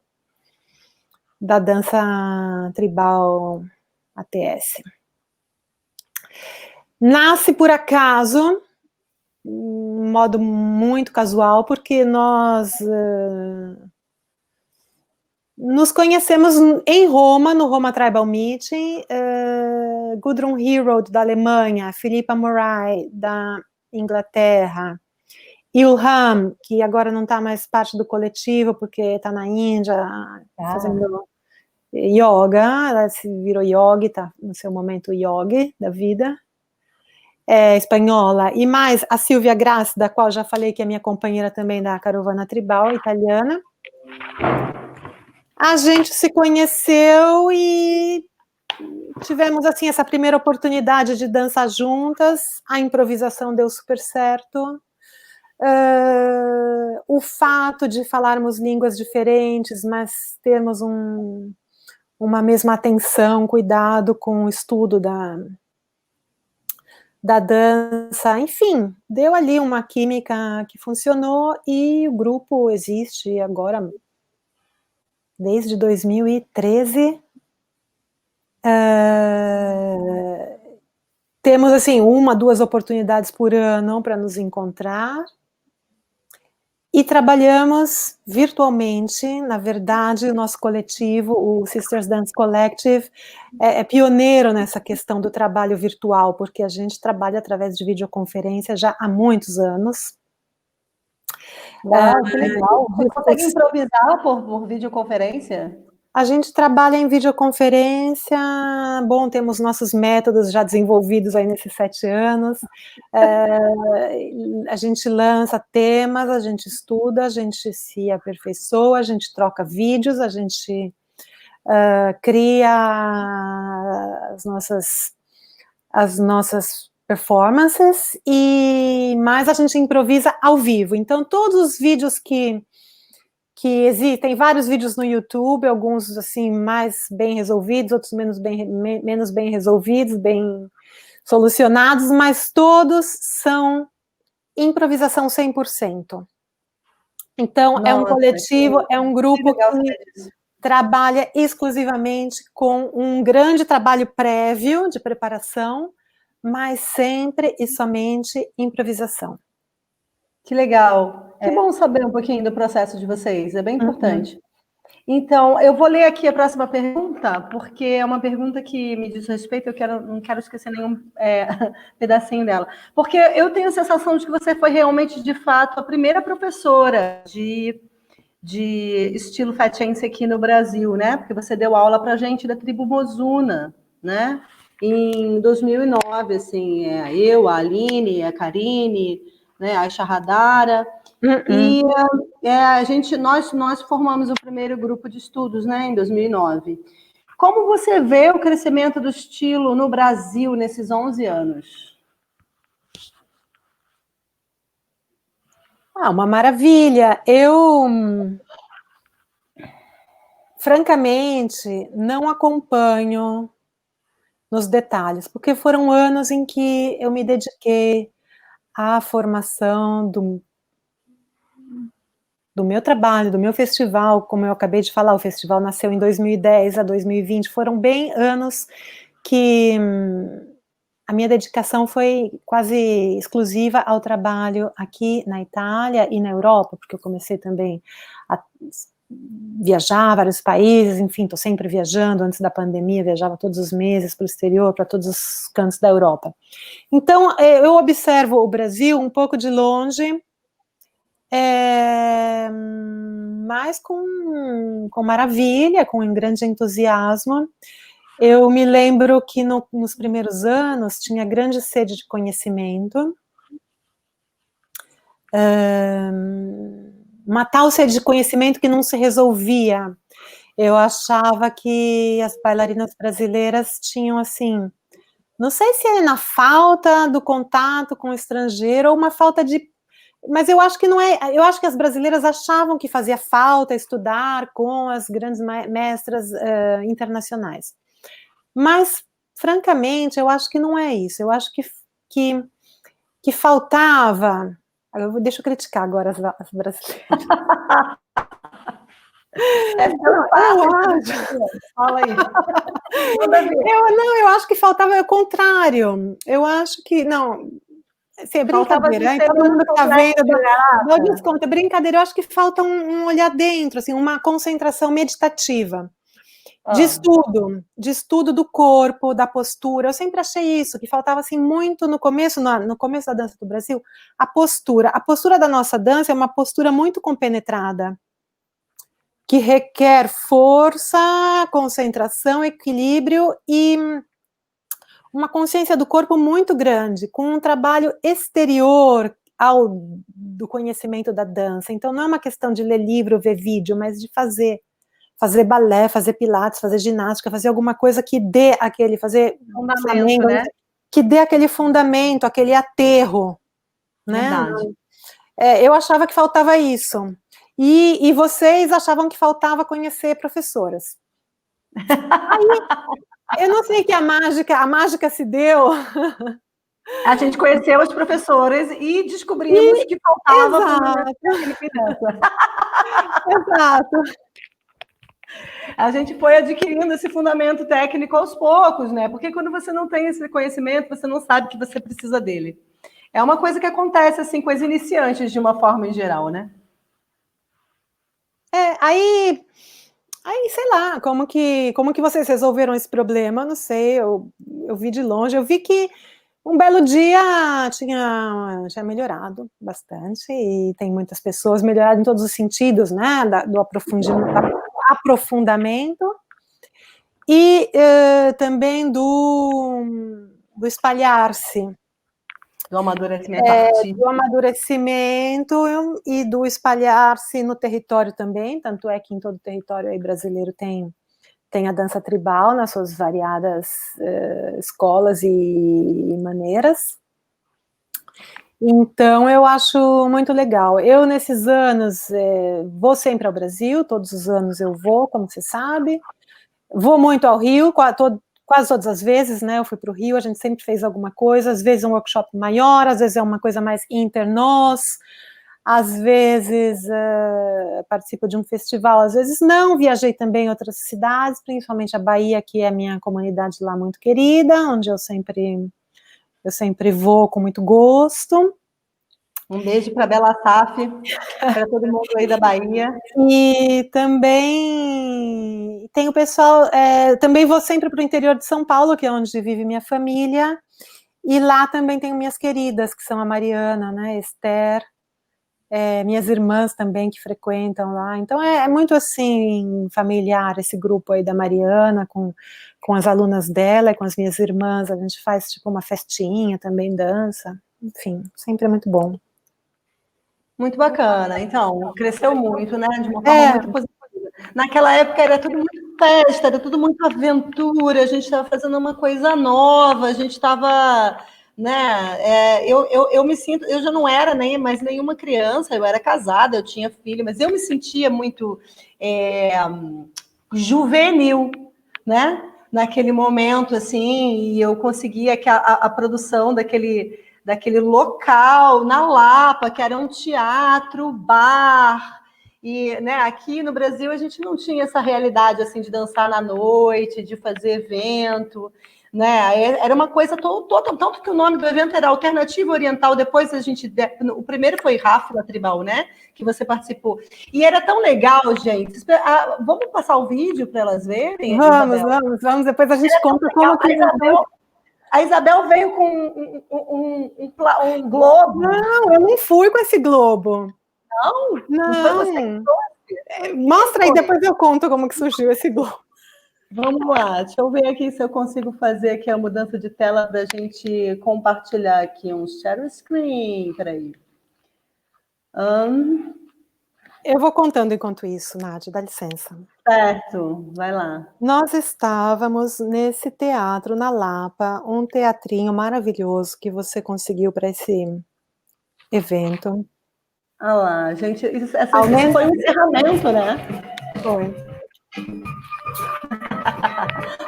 da dança tribal ATS. Nasce por acaso, de um modo muito casual, porque nós nos conhecemos em Roma, no Roma Tribal Meeting. Gudrun Harold, da Alemanha, Filipa Moraes, da Inglaterra, Ilham, que agora não está mais parte do coletivo, porque está na Índia, fazendo yoga, ela se virou yogi, está no seu momento yogi da vida, espanhola, e mais a Silvia Grassi, da qual já falei que é minha companheira também da Carovana Tribal, italiana. A gente se conheceu e tivemos, assim, essa primeira oportunidade de dançar juntas, a improvisação deu super certo. O fato de falarmos línguas diferentes, mas termos uma mesma atenção, cuidado com o estudo da dança, enfim, deu ali uma química que funcionou, e o grupo existe agora desde 2013. Temos, assim, 1, 2 oportunidades por ano para nos encontrar, e trabalhamos virtualmente. Na verdade, o nosso coletivo, o Sisters Dance Collective, é pioneiro nessa questão do trabalho virtual, porque a gente trabalha através de videoconferência já há muitos anos. Uau, que legal! Você consegue improvisar por videoconferência? A gente trabalha em videoconferência, bom, temos nossos métodos já desenvolvidos aí nesses 7 anos, a gente lança temas, a gente estuda, a gente se aperfeiçoa, a gente troca vídeos, a gente cria as nossas performances, mas a gente improvisa ao vivo. Então, todos os vídeos que existem, vários vídeos no YouTube, alguns assim mais bem resolvidos, outros menos bem resolvidos, bem solucionados, mas todos são improvisação 100%. Então, é um coletivo, é um grupo que trabalha exclusivamente com um grande trabalho prévio de preparação, mas sempre e somente improvisação. Que legal. Que bom saber um pouquinho do processo de vocês, é bem importante. Então, eu vou ler aqui a próxima pergunta, porque é uma pergunta que me diz respeito, não quero esquecer nenhum pedacinho dela. Porque eu tenho a sensação de que você foi realmente, de fato, a primeira professora de estilo fatiense aqui no Brasil, né? Porque você deu aula para a gente da tribo Mozuna, né? Em 2009, assim, eu, a Aline, a Karine, né, a Shahadara, e nós formamos o primeiro grupo de estudos, né, em 2009. Como você vê o crescimento do estilo no Brasil nesses 11 anos? Uma maravilha. Eu, francamente, não acompanho nos detalhes, porque foram anos em que eu me dediquei à formação do meu trabalho, do meu festival. Como eu acabei de falar, o festival nasceu em 2010 a 2020, foram bem anos que a minha dedicação foi quase exclusiva ao trabalho aqui na Itália e na Europa, porque eu comecei também a viajar a vários países, enfim, estou sempre viajando. Antes da pandemia, viajava todos os meses para o exterior, para todos os cantos da Europa. Então, eu observo o Brasil um pouco de longe, mas com maravilha, com um grande entusiasmo. Eu me lembro que nos primeiros anos tinha grande sede de conhecimento, uma tal sede de conhecimento que não se resolvia. Eu achava que as bailarinas brasileiras tinham, assim, não sei se é na falta do contato com o estrangeiro ou uma falta de... Mas eu acho que não é... Eu acho que as brasileiras achavam que fazia falta estudar com as grandes mestras internacionais. Mas, francamente, eu acho que não é isso. Eu acho que faltava... Deixa eu criticar agora as brasileiras. Fala aí. Eu acho que faltava o contrário. Eu acho que... Não, assim, é brincadeira, todo mundo que está vendo, dá desconto, é brincadeira. Eu acho que falta um olhar dentro, assim, uma concentração meditativa. De estudo do corpo, da postura. Eu sempre achei isso, que faltava assim muito no começo da dança do Brasil, a postura. A postura da nossa dança é uma postura muito compenetrada, que requer força, concentração, equilíbrio e uma consciência do corpo muito grande, com um trabalho exterior do conhecimento da dança. Então não é uma questão de ler livro, ver vídeo, mas de fazer balé, fazer pilates, fazer ginástica, fazer alguma coisa que dê aquele, fazer fundamento, né? Que dê aquele fundamento, aquele aterro, né? Verdade. Eu achava que faltava isso. E vocês achavam que faltava conhecer professoras. Aí, eu não sei que a mágica se deu. A gente conheceu os professores e descobrimos que faltava técnica e dança. Exato. A gente foi adquirindo esse fundamento técnico aos poucos, né? Porque quando você não tem esse conhecimento, você não sabe que você precisa dele. É uma coisa que acontece assim com as iniciantes de uma forma em geral, né? Aí, sei lá, como que vocês resolveram esse problema? Não sei, eu vi de longe, eu vi que um belo dia tinha melhorado bastante, e tem muitas pessoas melhoradas em todos os sentidos, né, do aprofundamento, aprofundamento, e também do espalhar-se. Do amadurecimento artístico. Do amadurecimento e do espalhar-se no território também, tanto é que em todo o território aí brasileiro tem a dança tribal nas suas variadas escolas e maneiras. Então, eu acho muito legal. Eu, nesses anos, vou sempre ao Brasil, todos os anos eu vou, como você sabe. Vou muito ao Rio, quase todas as vezes, né? Eu fui para o Rio, a gente sempre fez alguma coisa, às vezes um workshop maior, às vezes é uma coisa mais inter-nós, às vezes participo de um festival, às vezes não. Viajei também em outras cidades, principalmente a Bahia, que é a minha comunidade lá muito querida, onde eu sempre vou com muito gosto. Um beijo para Bela Saf, para todo mundo aí da Bahia. E também tem o pessoal, também vou sempre para o interior de São Paulo, que é onde vive minha família, e lá também tenho minhas queridas, que são a Mariana, né, Esther, minhas irmãs também que frequentam lá. Então é muito assim, familiar esse grupo aí da Mariana, com as alunas dela, com as minhas irmãs, a gente faz tipo uma festinha, também dança, enfim, sempre é muito bom. Muito bacana. Então, cresceu muito, né? De uma forma muito positiva. Naquela época era tudo muito festa, era tudo muito aventura, a gente estava fazendo uma coisa nova, a gente estava, né? Eu me sinto, eu já não era nem mais nenhuma criança, eu era casada, eu tinha filho, mas eu me sentia muito juvenil, né? Naquele momento, assim, e eu conseguia que a produção daquele local na Lapa, que era um teatro, bar, e, né, aqui no Brasil a gente não tinha essa realidade assim de dançar na noite, de fazer evento, né? Era uma coisa toda, tanto que o nome do evento era Alternativa Oriental. Depois o primeiro foi Ráfula Tribal, né? Que você participou. E era tão legal, gente. Vamos passar o vídeo para elas verem? Vamos. Depois a gente conta como que... A Isabel veio com um globo. Não, eu não fui com esse globo. Não? Não foi você que trouxe? Mostra aí, depois eu conto como que surgiu esse globo. Vamos lá, deixa eu ver aqui se eu consigo fazer aqui a mudança de tela para a gente compartilhar aqui um share screen. Peraí. Eu vou contando enquanto isso, Nádia, dá licença. Certo, vai lá. Nós estávamos nesse teatro na Lapa, um teatrinho maravilhoso que você conseguiu para esse evento. Ah lá, gente, esse foi um encerramento, né? Foi.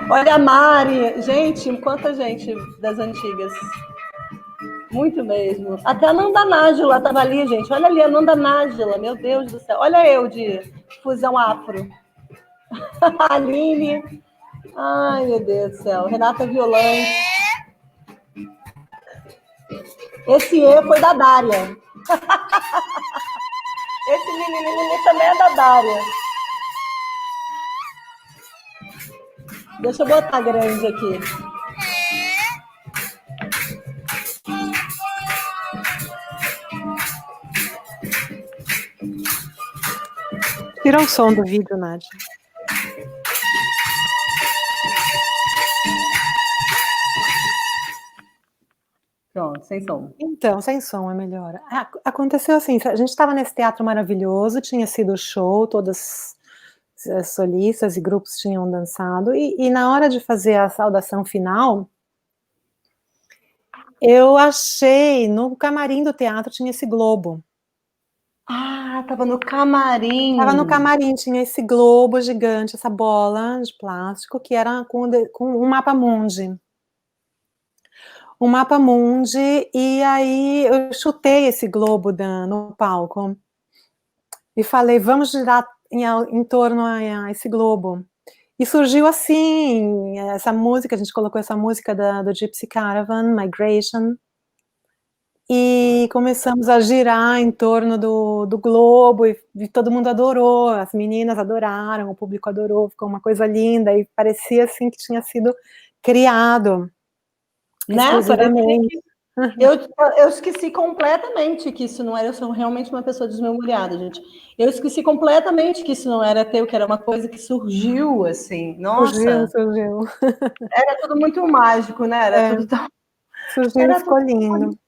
Olha a Mari, gente, quanta gente das antigas. Muito mesmo. Até a Nanda Nájila estava ali, gente. Olha ali a Nanda Nájila, meu Deus do céu. Olha eu de fusão afro. A Aline. Ai, meu Deus do céu. Renata Violante. Esse E foi da Dária. Esse menininho também é da Dária. Deixa eu botar grande aqui. Tira o som do vídeo, Nádia. Pronto, sem som. Então, sem som é melhor. Aconteceu assim, a gente estava nesse teatro maravilhoso, tinha sido o show, todas as solistas e grupos tinham dançado, e na hora de fazer a saudação final, eu achei, no camarim do teatro tinha esse globo. Ah, tava no camarim. Tava no camarim, tinha esse globo gigante, essa bola de plástico, que era com um mapa mundi. Um mapa mundi, e aí eu chutei esse globo no palco e falei, vamos girar em torno a esse globo. E surgiu assim, essa música, a gente colocou essa música do Gypsy Caravan, Migration, e começamos a girar em torno do globo, e todo mundo adorou, as meninas adoraram, o público adorou, ficou uma coisa linda, e parecia assim que tinha sido criado. Né? Eu esqueci completamente que isso não era. Eu sou realmente uma pessoa desmemoriada, gente. Eu esqueci completamente que isso não era teu, que era uma coisa que surgiu assim. Surgiu, Nossa, surgiu. era tudo muito mágico, né? Era É, tudo tão. surgiu e Era ficou tudo. lindo.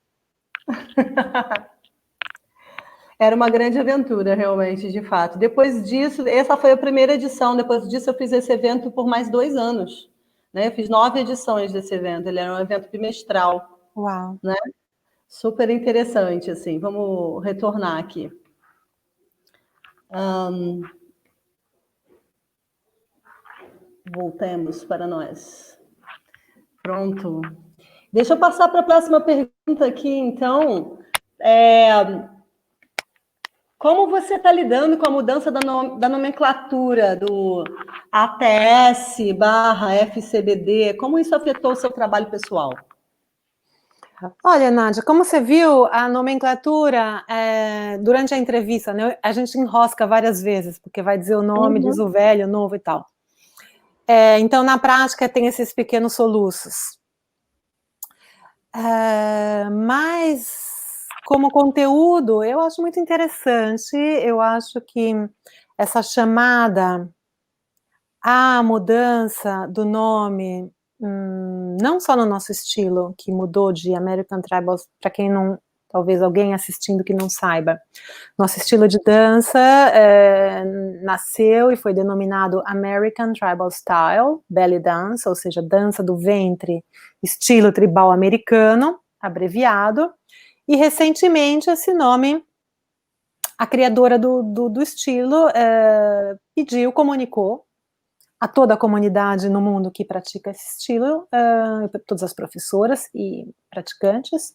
Era uma grande aventura, realmente, de fato. Depois disso, essa foi a primeira edição. Depois disso, eu fiz esse evento por mais 2 anos. Né? Eu fiz 9 edições desse evento. Ele era um evento bimestral, Uau. né? Super interessante, assim. Vamos retornar aqui. Voltemos para nós. Pronto. Deixa eu passar para a próxima pergunta aqui, então. Como você está lidando com a mudança da nomenclatura do ATS/FCBD? Como isso afetou o seu trabalho pessoal? Olha, Nádia, como você viu, a nomenclatura, durante a entrevista, né, a gente enrosca várias vezes, porque vai dizer o nome, diz o velho, o novo e tal. Então, na prática, tem esses pequenos soluços. Mas, como conteúdo, eu acho muito interessante, eu acho que essa chamada à mudança do nome, não só no nosso estilo, que mudou de American Tribals, para quem não, talvez alguém assistindo que não saiba, nosso estilo de dança nasceu e foi denominado American Tribal Style, belly dance, ou seja, dança do ventre, estilo tribal americano, abreviado, e recentemente esse nome, a criadora do estilo pediu, comunicou a toda a comunidade no mundo que pratica esse estilo, todas as professoras e praticantes,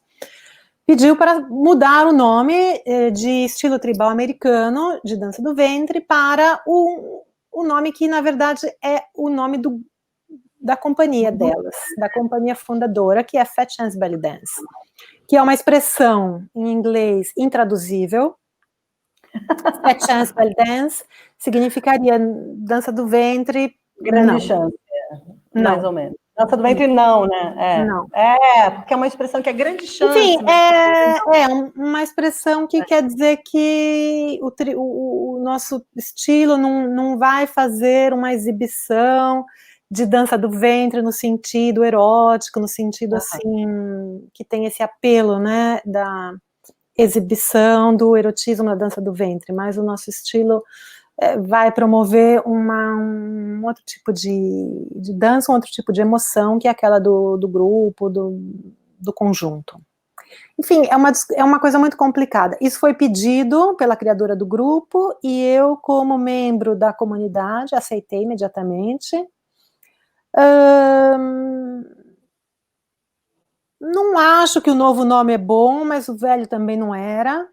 pediu para mudar o nome de estilo tribal americano, de dança do ventre, para o nome que, na verdade, é o nome da companhia delas, da companhia fundadora, que é Fat Chance Belly Dance, que é uma expressão em inglês intraduzível. Fat Chance Belly Dance significaria dança do ventre. Grande Não, chance, mais não, ou menos. Dança do ventre, não, né? não. Porque é uma expressão que é grande Enfim, chance, mas uma expressão que quer dizer que o nosso estilo não vai fazer uma exibição de dança do ventre no sentido erótico, no sentido assim, que tem esse apelo, né, da exibição do erotismo na dança do ventre, mas o nosso estilo vai promover um outro tipo de dança, um outro tipo de emoção, que é aquela do grupo, do conjunto. Enfim, é uma coisa muito complicada. Isso foi pedido pela criadora do grupo e eu, como membro da comunidade, aceitei imediatamente. Não acho que o novo nome é bom, mas o velho também não era.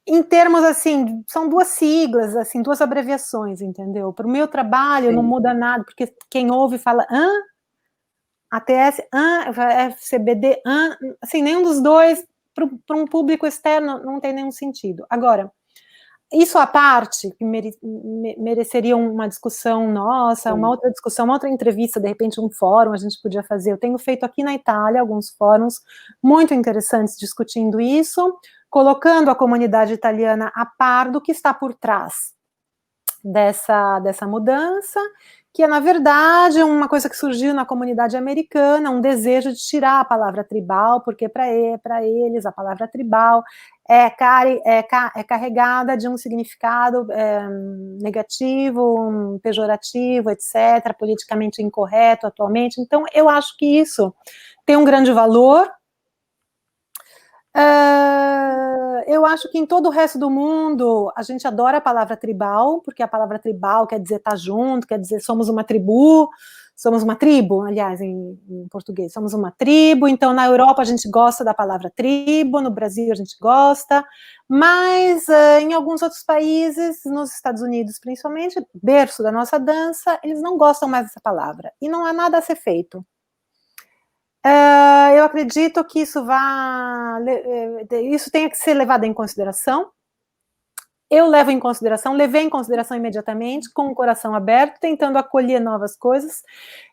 Em termos, assim, são duas siglas, assim, duas abreviações, entendeu? Para o meu trabalho sim. não muda nada, porque quem ouve fala, ATS, FCBD, assim, nenhum dos dois, para um público externo, não tem nenhum sentido. Agora, isso à parte, que mereceria uma discussão nossa, uma outra discussão, uma outra entrevista, de repente um fórum a gente podia fazer. Eu tenho feito aqui na Itália alguns fóruns muito interessantes discutindo isso, colocando a comunidade italiana a par do que está por trás dessa mudança, que é, na verdade, uma coisa que surgiu na comunidade americana, um desejo de tirar a palavra tribal, porque para eles a palavra tribal é carregada de um significado negativo, pejorativo, etc., politicamente incorreto atualmente. Então, eu acho que isso tem um grande valor. Eu acho que em todo o resto do mundo a gente adora a palavra tribal, porque a palavra tribal quer dizer estar junto, quer dizer somos uma tribo, aliás, em português, somos uma tribo. Então na Europa a gente gosta da palavra tribo, no Brasil a gente gosta, mas em alguns outros países, nos Estados Unidos principalmente, berço da nossa dança, eles não gostam mais dessa palavra, e não há nada a ser feito. Eu acredito que isso tenha que ser levado em consideração. eu levei em consideração imediatamente, com o coração aberto, tentando acolher novas coisas.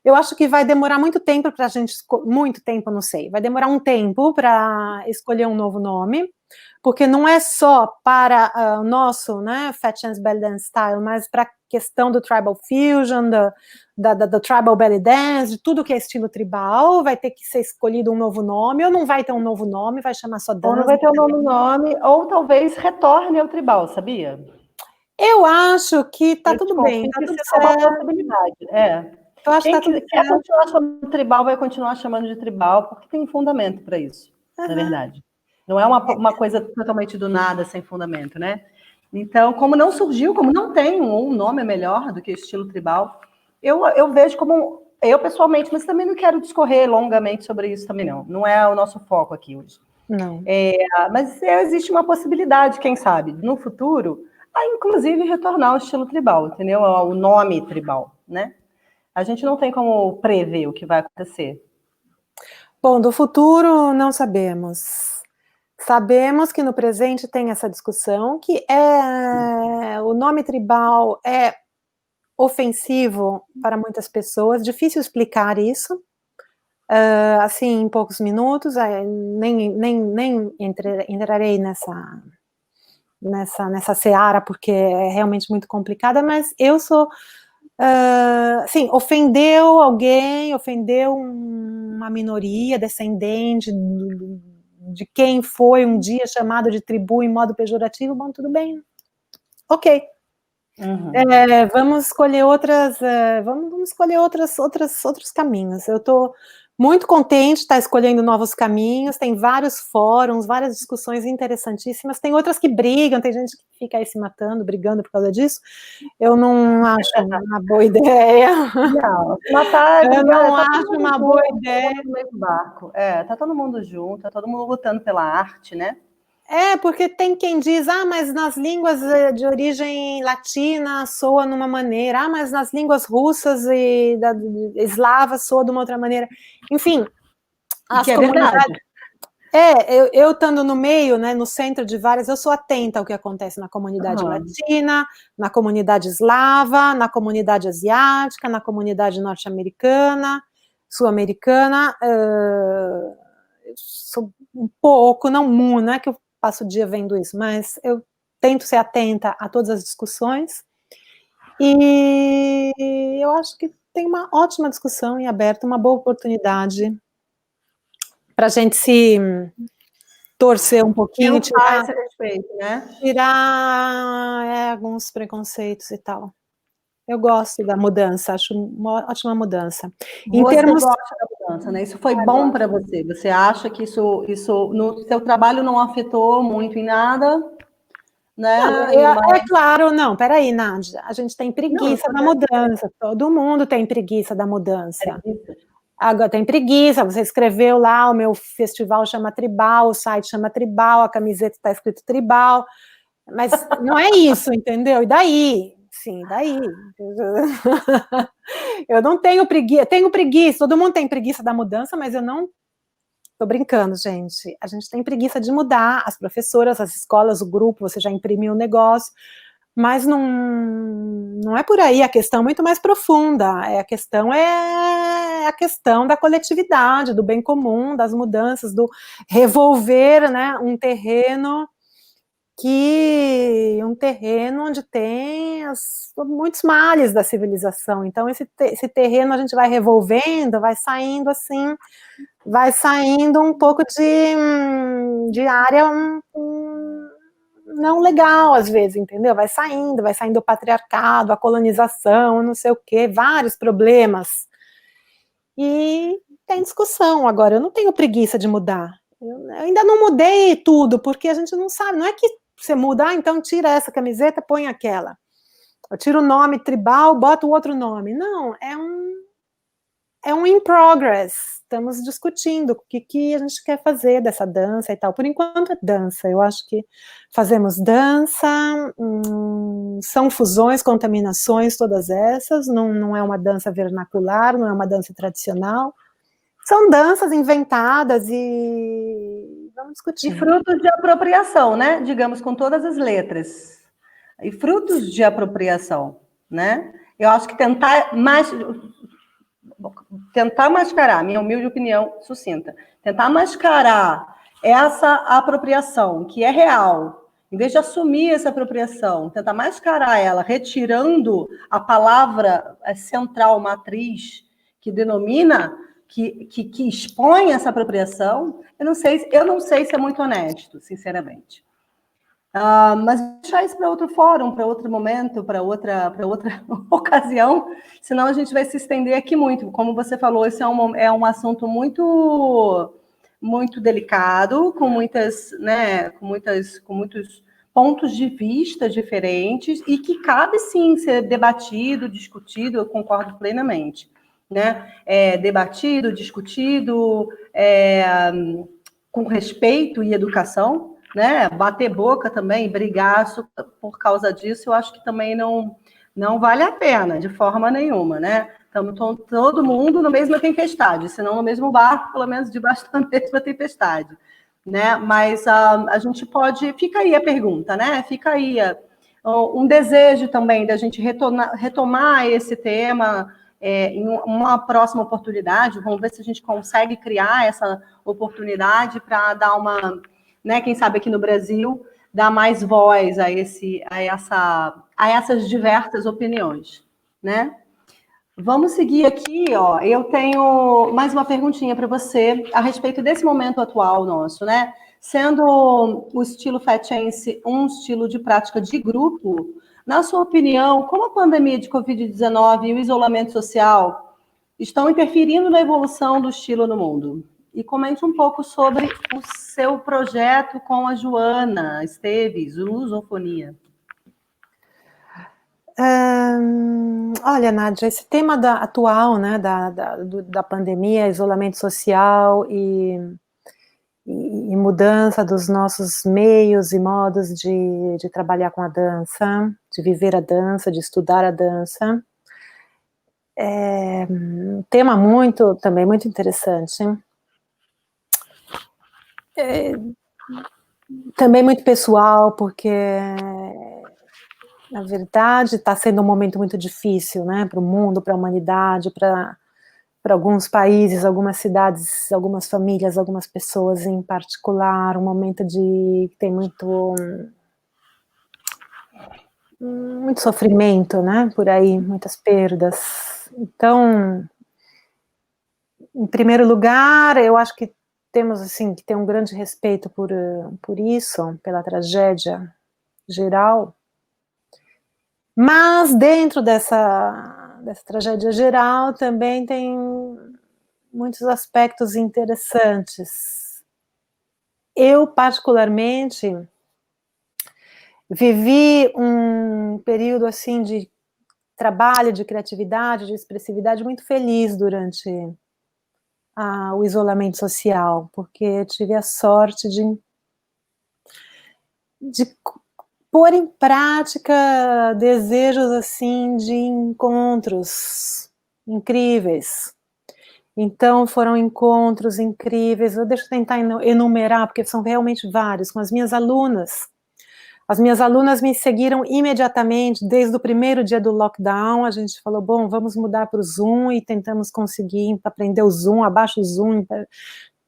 Eu acho que vai demorar muito tempo para a gente, muito tempo, não sei, vai demorar um tempo para escolher um novo nome, porque não é só para o nosso, né, Fat Chance Belly Dance Style, mas para a questão do Tribal Fusion, do Tribal Belly Dance, de tudo que é estilo tribal, vai ter que ser escolhido um novo nome, ou não vai ter um novo nome, vai chamar só dança. Ou não vai ter um novo nome, ou talvez retorne ao tribal, sabia? Eu acho que tá tudo bem, tá tudo certo. É uma possibilidade, Eu acho Quem que tá quer continuar chamando de tribal, vai continuar chamando de tribal, porque tem fundamento para isso, na verdade. Não é uma coisa totalmente do nada, sem fundamento, né? Então, como não surgiu, como não tem um nome melhor do que estilo tribal, eu vejo como... Eu, pessoalmente, mas também não quero discorrer longamente sobre isso também, não. Não é o nosso foco aqui hoje. Não. Mas existe uma possibilidade, quem sabe, no futuro, a inclusive retornar ao estilo tribal, entendeu? O nome tribal, né? A gente não tem como prever o que vai acontecer. Bom, do futuro não sabemos. Sabemos que no presente tem essa discussão, que o nome tribal é ofensivo para muitas pessoas, difícil explicar isso, assim, em poucos minutos, nem entrarei nessa seara, porque é realmente muito complicada, mas eu sou... sim, ofendeu alguém, ofendeu uma minoria descendente de quem foi um dia chamado de tribo em modo pejorativo, bom, tudo bem, ok. Vamos escolher vamos escolher outros caminhos. Eu estou muito contente de estar escolhendo novos caminhos, tem vários fóruns, várias discussões interessantíssimas, tem outras que brigam, tem gente que fica aí se matando, brigando por causa disso. Eu não acho uma boa ideia. Não, matar, eu não acho uma boa ideia. No mesmo barco. Tá todo mundo junto, tá todo mundo lutando pela arte, né? Porque tem quem diz, mas nas línguas de origem latina soa numa maneira, mas nas línguas russas e eslavas soa de uma outra maneira. Enfim, as comunidades... eu estando no meio, né, no centro de várias, eu sou atenta ao que acontece na comunidade latina, na comunidade eslava, na comunidade asiática, na comunidade norte-americana, sul-americana. Eu sou um pouco, não é que eu passo o dia vendo isso, mas eu tento ser atenta a todas as discussões, e eu acho que tem uma ótima discussão em aberto, uma boa oportunidade para a gente se torcer um pouquinho, tirar esse respeito, né? Tirar alguns preconceitos e tal. Eu gosto da mudança, acho uma ótima mudança. Você gosta da mudança, né? Isso foi bom para você? Você acha que isso no seu trabalho não afetou muito em nada? Né? Não, claro, não, peraí, Nádia, a gente tem preguiça da mudança, todo mundo tem preguiça da mudança. Agora tem preguiça, você escreveu lá, o meu festival chama Tribal, o site chama Tribal, a camiseta está escrito Tribal, mas não é isso, entendeu? E daí? Sim, daí. Eu não tenho preguiça, todo mundo tem preguiça da mudança, mas eu não... Tô brincando, gente. A gente tem preguiça de mudar, as professoras, as escolas, o grupo, você já imprimiu o negócio, mas não é por aí, a questão é muito mais profunda, a questão da coletividade, do bem comum, das mudanças, do revolver, né, um terreno onde tem muitos males da civilização. Então esse terreno a gente vai revolvendo, vai saindo assim, vai saindo um pouco de área não legal às vezes, entendeu? Vai saindo o patriarcado, a colonização, não sei o quê, vários problemas. E tem discussão agora, eu não tenho preguiça de mudar. Eu ainda não mudei tudo, porque a gente não sabe, não é que você muda, então tira essa camiseta, põe aquela. Eu tiro o nome tribal, boto o outro nome. Não, é um in progress. Estamos discutindo o que a gente quer fazer dessa dança e tal. Por enquanto é dança. Eu acho que fazemos dança, são fusões, contaminações, todas essas. Não é uma dança vernacular, não é uma dança tradicional. São danças inventadas e vamos discutir. E frutos de apropriação, né? Digamos, com todas as letras. e frutos de apropriação, né? Eu acho que tentar mascarar, minha humilde opinião sucinta, tentar mascarar essa apropriação, que é real, em vez de assumir essa apropriação, tentar mascarar ela, retirando a palavra central, matriz, que denomina, que expõe essa apropriação, eu não sei se é muito honesto, sinceramente. Mas deixar isso para outro fórum, para outro momento, para outra ocasião, senão a gente vai se estender aqui muito. Como você falou, esse é um assunto muito, muito delicado, com muitos pontos de vista diferentes e que cabe sim ser debatido, discutido, eu concordo plenamente, né? Debatido, discutido, com respeito e educação, né? Bater boca também, brigar por causa disso, eu acho que também não vale a pena, de forma nenhuma, né? Estamos todo mundo na mesma tempestade, se não no mesmo barco, pelo menos debaixo da mesma tempestade, né? Mas a gente pode... Fica aí a pergunta, né? Fica aí um desejo também da gente retomar esse tema em uma próxima oportunidade. Vamos ver se a gente consegue criar essa oportunidade para dar uma... Né, quem sabe aqui no Brasil, dar mais voz a essas diversas opiniões, né? Vamos seguir aqui, ó. Eu tenho mais uma perguntinha para você a respeito desse momento atual nosso, né? Sendo o estilo Fetchense um estilo de prática de grupo, na sua opinião, como a pandemia de Covid-19 e o isolamento social estão interferindo na evolução do estilo no mundo? E comente um pouco sobre o seu projeto com a Joana Esteves, Lusofonia. Olha, Nádia, esse tema atual, né, da pandemia, isolamento social e mudança dos nossos meios e modos de trabalhar com a dança, de viver a dança, de estudar a dança, é um tema também muito interessante. Também muito pessoal, porque, na verdade, está sendo um momento muito difícil, né, para o mundo, para a humanidade, para alguns países, algumas cidades, algumas famílias, algumas pessoas em particular, um momento que tem muito sofrimento, né, por aí, muitas perdas. Então, em primeiro lugar, eu acho que temos, assim, que ter um grande respeito por isso, pela tragédia geral, mas dentro dessa tragédia geral também tem muitos aspectos interessantes. Eu, particularmente, vivi um período, assim, de trabalho, de criatividade, de expressividade muito feliz durante o isolamento social, porque tive a sorte de pôr em prática desejos, assim, de encontros incríveis. Então, foram encontros incríveis. Deixa eu tentar enumerar, porque são realmente vários, com as minhas alunas. As minhas alunas me seguiram imediatamente, desde o primeiro dia do lockdown. A gente falou, bom, vamos mudar para o Zoom, e tentamos conseguir aprender o Zoom, abaixa o Zoom.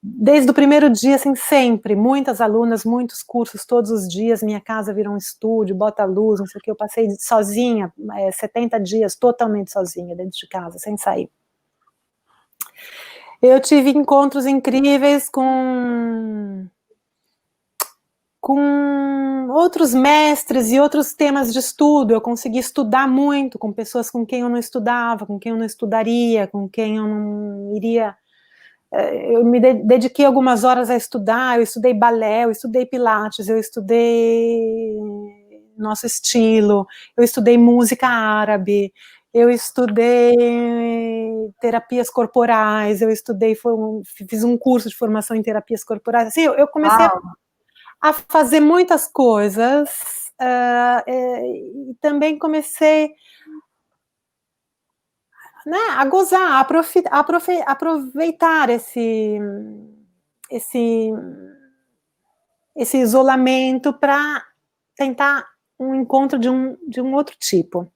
Desde o primeiro dia, assim, sempre, muitas alunas, muitos cursos, todos os dias. Minha casa virou um estúdio, bota luz, não sei o que. Eu passei sozinha, 70 dias totalmente sozinha, dentro de casa, sem sair. Eu tive encontros incríveis com outros mestres e outros temas de estudo. Eu consegui estudar muito com pessoas com quem eu não estudava, com quem eu não estudaria, com quem eu não iria... Eu me dediquei algumas horas a estudar. Eu estudei balé, eu estudei pilates, eu estudei nosso estilo, eu estudei música árabe, eu estudei terapias corporais, fiz um curso de formação em terapias corporais. Assim, eu comecei a fazer muitas coisas, e também comecei, né, a gozar, a aproveitar esse isolamento para tentar um encontro de um outro tipo.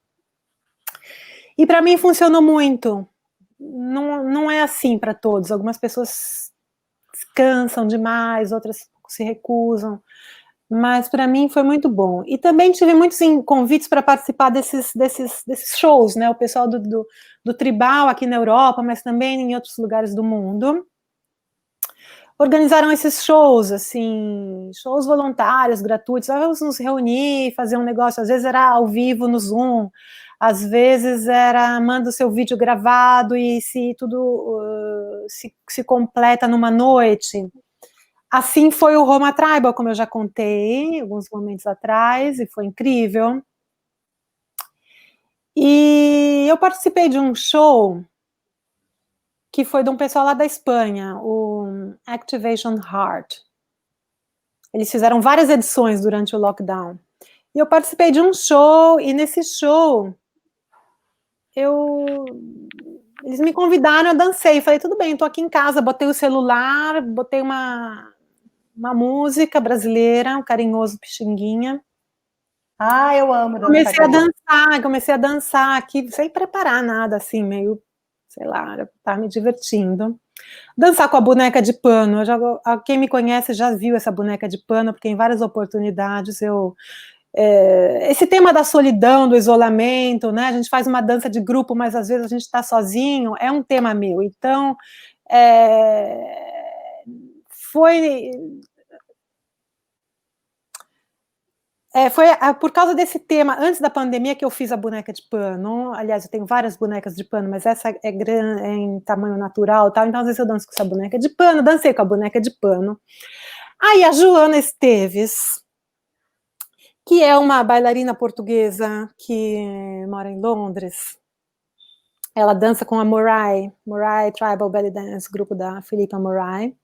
E para mim funcionou muito. Não é assim para todos. Algumas pessoas cansam demais, outras se recusam. Mas para mim foi muito bom. E também tive muitos convites para participar desses shows, né? O pessoal do Tribal aqui na Europa, mas também em outros lugares do mundo, organizaram esses shows, assim, shows voluntários, gratuitos. Vamos nos reunir, fazer um negócio. Às vezes era ao vivo no Zoom, às vezes era manda o seu vídeo gravado e se tudo se completa numa noite. Assim foi o Roma Tribal, como eu já contei alguns momentos atrás, e foi incrível. E eu participei de um show que foi de um pessoal lá da Espanha, o Activation Heart. Eles fizeram várias edições durante o lockdown. E eu participei de um show, e nesse show eles me convidaram, eu dancei. Falei, tudo bem, estou aqui em casa, botei o celular, botei uma música brasileira, um carinhoso Pixinguinha. Ah, eu amo dançar. Comecei a dançar aqui, sem preparar nada, assim, meio, sei lá, tá me divertindo. Dançar com a boneca de pano, quem me conhece já viu essa boneca de pano, porque em várias oportunidades esse tema da solidão, do isolamento, né, a gente faz uma dança de grupo, mas às vezes a gente está sozinho, é um tema meu, então foi por causa desse tema, antes da pandemia, que eu fiz a boneca de pano. Aliás, eu tenho várias bonecas de pano, mas essa é grande, é em tamanho natural, tal. Então às vezes eu danço com essa boneca de pano, dancei com a boneca de pano. Aí a Joana Esteves, que é uma bailarina portuguesa que mora em Londres, ela dança com a Moray Tribal Belly Dance, grupo da Filipa Moray.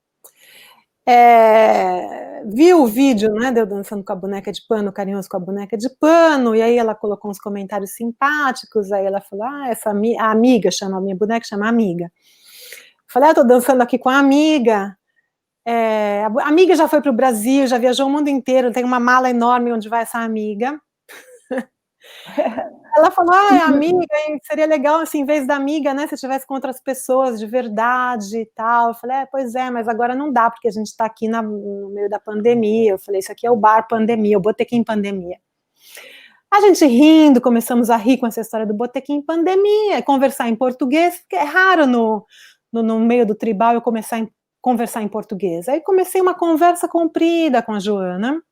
Viu o vídeo, né, de eu dançando com a boneca de pano, carinhoso com a boneca de pano, e aí ela colocou uns comentários simpáticos, aí ela falou, a amiga, a minha boneca chama Amiga. Falei, eu tô dançando aqui com a Amiga, a Amiga já foi para o Brasil, já viajou o mundo inteiro, tem uma mala enorme onde vai essa Amiga. Ela falou, amiga, seria legal, assim, em vez da amiga, né, se tivesse com outras pessoas de verdade e tal. Eu falei, pois é, mas agora não dá, porque a gente está aqui no meio da pandemia. Eu falei, isso aqui é o bar pandemia, o botequim pandemia. A gente rindo, começamos a rir com essa história do botequim pandemia, conversar em português, porque é raro no meio do tribal eu começar a conversar em português. Aí comecei uma conversa comprida com a Joana,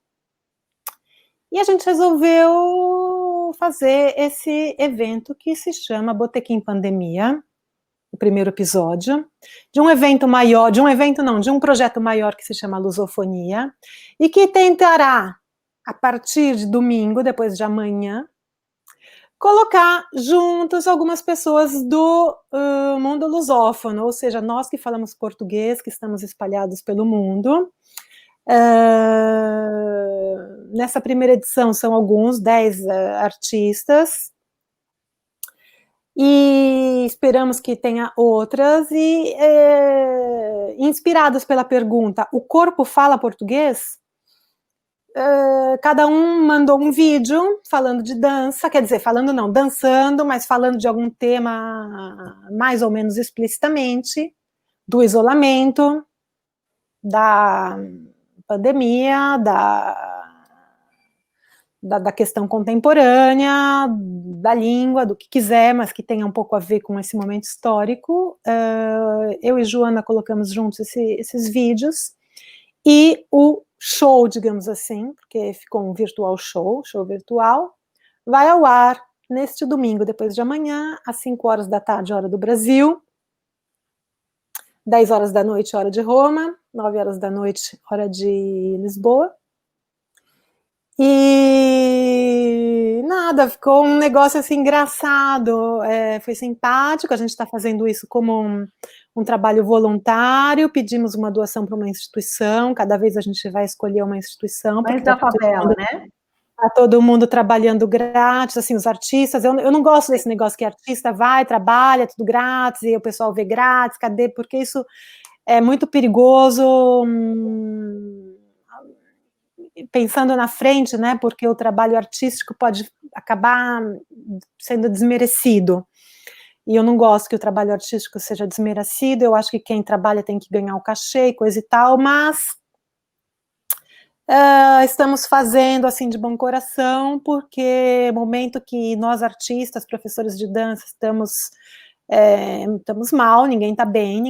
e a gente resolveu fazer esse evento que se chama Botequim Pandemia, o primeiro episódio, de um evento maior, de um projeto maior que se chama Lusofonia, e que tentará, a partir de domingo, depois de amanhã, colocar juntos algumas pessoas do mundo lusófono, ou seja, nós que falamos português, que estamos espalhados pelo mundo. Nessa primeira edição são 10 artistas, e esperamos que tenha outras, e inspirados pela pergunta, o corpo fala português? Cada um mandou um vídeo falando de dança, quer dizer, dançando, mas falando de algum tema mais ou menos explicitamente, do isolamento, da pandemia, da questão contemporânea, da língua, do que quiser, mas que tenha um pouco a ver com esse momento histórico. Eu e Joana colocamos juntos esses vídeos, e o show, digamos assim, porque ficou um show virtual, vai ao ar neste domingo, depois de amanhã, às 5 horas da tarde, hora do Brasil, 10 horas da noite, hora de Roma, 9 horas da noite, hora de Lisboa. E nada, ficou um negócio assim engraçado, foi simpático. A gente está fazendo isso como um trabalho voluntário, pedimos uma doação para uma instituição, cada vez a gente vai escolher uma instituição. Mães da Favela, né? Tá todo mundo trabalhando grátis, assim, os artistas. Eu não gosto desse negócio que artista vai, trabalha, tudo grátis, e o pessoal vê grátis, cadê? Porque isso é muito perigoso. pensando na frente, né, porque o trabalho artístico pode acabar sendo desmerecido. E eu não gosto que o trabalho artístico seja desmerecido, eu acho que quem trabalha tem que ganhar o cachê e coisa e tal, mas estamos fazendo assim de bom coração, porque é momento que nós artistas, professores de dança, estamos mal, ninguém está bem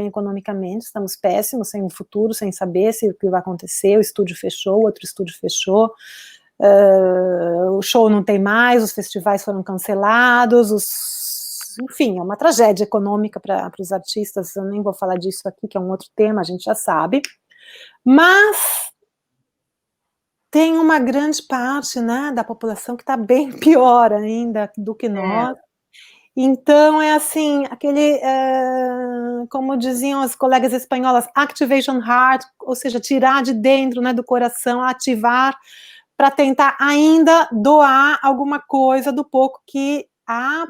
economicamente, estamos péssimos, sem um futuro, sem saber se o que vai acontecer, o estúdio fechou, o outro estúdio fechou, o show não tem mais, os festivais foram cancelados, enfim, é uma tragédia econômica para os artistas, eu nem vou falar disso aqui, que é um outro tema, a gente já sabe, mas tem uma grande parte, né, da população que está bem pior ainda do que nós. Então, é assim, como diziam as colegas espanholas, activation heart, ou seja, tirar de dentro, né, do coração, ativar, para tentar ainda doar alguma coisa do pouco que há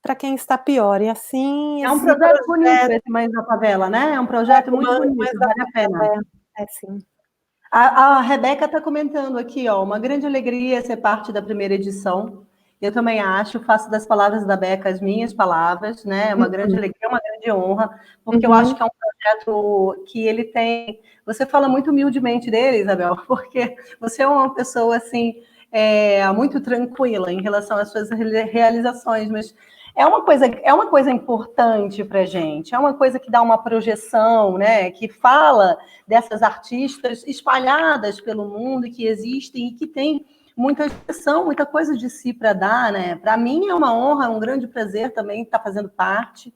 para quem está pior. E assim... É um projeto bonito esse Mães da Favela, né? É um projeto muito bonito, vale a pena. Sim. A Rebeca está comentando aqui, ó, uma grande alegria ser parte da primeira edição. Eu também acho, faço das palavras da Beca as minhas palavras, né? É uma grande alegria, uma grande honra, porque eu acho que é um projeto que ele tem... Você fala muito humildemente dele, Isabel, porque você é uma pessoa, assim, muito tranquila em relação às suas realizações, mas é uma coisa importante para a gente, é uma coisa que dá uma projeção, né? Que fala dessas artistas espalhadas pelo mundo, que existem e que têm muita expressão, muita coisa de si para dar, né? Para mim é uma honra, é um grande prazer também estar fazendo parte.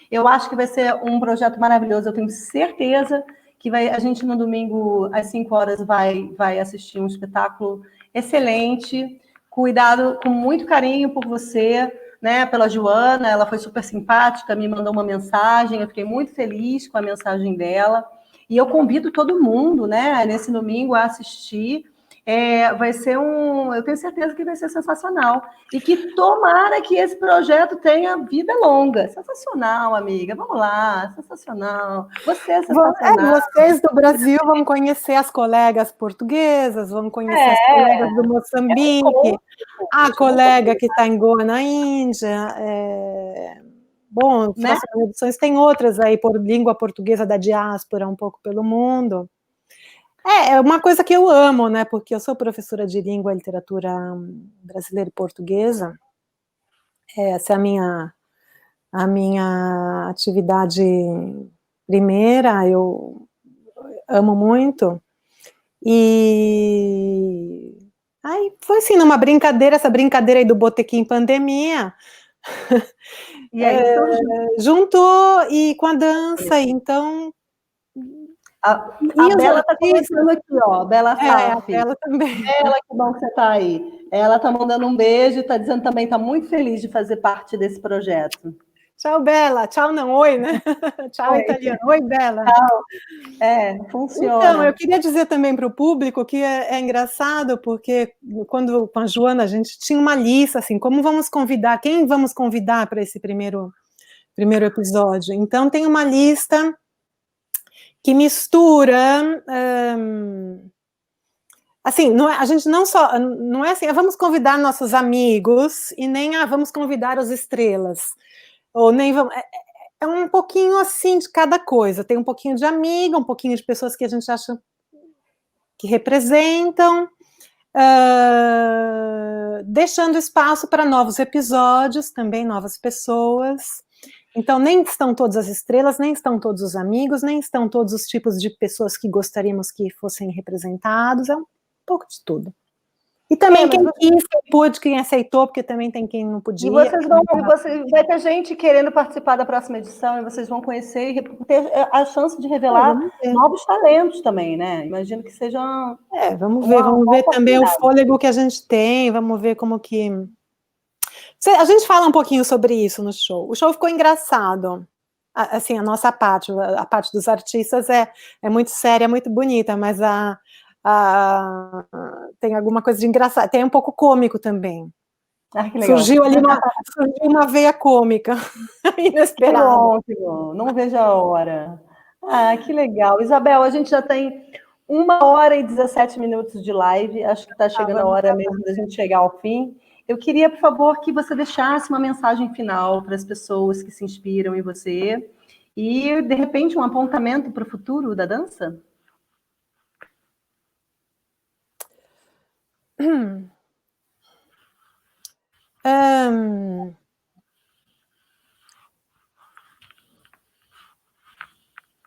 Eu acho que vai ser um projeto maravilhoso, eu tenho certeza que a gente no domingo às 5 horas vai assistir um espetáculo excelente, cuidado com muito carinho por você, né, pela Joana, ela foi super simpática, me mandou uma mensagem, eu fiquei muito feliz com a mensagem dela, e eu convido todo mundo, né, nesse domingo a assistir. Vai ser eu tenho certeza que vai ser sensacional, e que tomara que esse projeto tenha vida longa. Sensacional, amiga, vamos lá, sensacional, você é sensacional. Vocês do Brasil vão conhecer as colegas portuguesas, vão conhecer as colegas do Moçambique, a colega que está em Goa, na Índia, bom, próximas edições tem outras aí por língua portuguesa da diáspora, um pouco pelo mundo. É uma coisa que eu amo, né, porque eu sou professora de língua e literatura brasileira e portuguesa, essa é a minha atividade primeira, eu amo muito, e aí foi assim, numa brincadeira, essa brincadeira aí do Botequim Pandemia, e aí juntou, e com a dança, então... A Bela está começando aqui, ó, Bela Safi. A Bela também. Bela, que bom que você está aí. Ela está mandando um beijo, está dizendo também, está muito feliz de fazer parte desse projeto. Tchau, Bela. Tchau, não, oi, né? Tchau, italiano. Oi, Bela. Tchau. Funciona. Então, eu queria dizer também para o público que é engraçado, porque quando com a Joana a gente tinha uma lista, assim, quem vamos convidar para esse primeiro episódio. Então, tem uma lista que mistura... assim, a gente não é assim, vamos convidar nossos amigos, e nem vamos convidar as estrelas, ou nem vamos... É um pouquinho assim de cada coisa, tem um pouquinho de amiga, um pouquinho de pessoas que a gente acha que representam, deixando espaço para novos episódios, também novas pessoas. Então, nem estão todas as estrelas, nem estão todos os amigos, nem estão todos os tipos de pessoas que gostaríamos que fossem representados, é um pouco de tudo. E também quem quis, quem pôde, quem aceitou, porque também tem quem não podia. E vai ter gente querendo participar da próxima edição, e vocês vão conhecer e ter a chance de revelar novos talentos também, né? Imagino que sejam... vamos ver também o fôlego que a gente tem, vamos ver como que... A gente fala um pouquinho sobre isso no show. O show ficou engraçado. Assim, a nossa parte, a parte dos artistas é muito séria, muito bonita, mas tem alguma coisa de engraçado, tem um pouco cômico também. Que legal. Surgiu ali uma veia cômica, inesperada. Que bom, não vejo a hora. Que legal. Isabel, a gente já tem 1 hora e 17 minutos de live, acho que está chegando a hora mesmo da gente chegar ao fim. Eu queria, por favor, que você deixasse uma mensagem final para as pessoas que se inspiram em você e, de repente, um apontamento para o futuro da dança.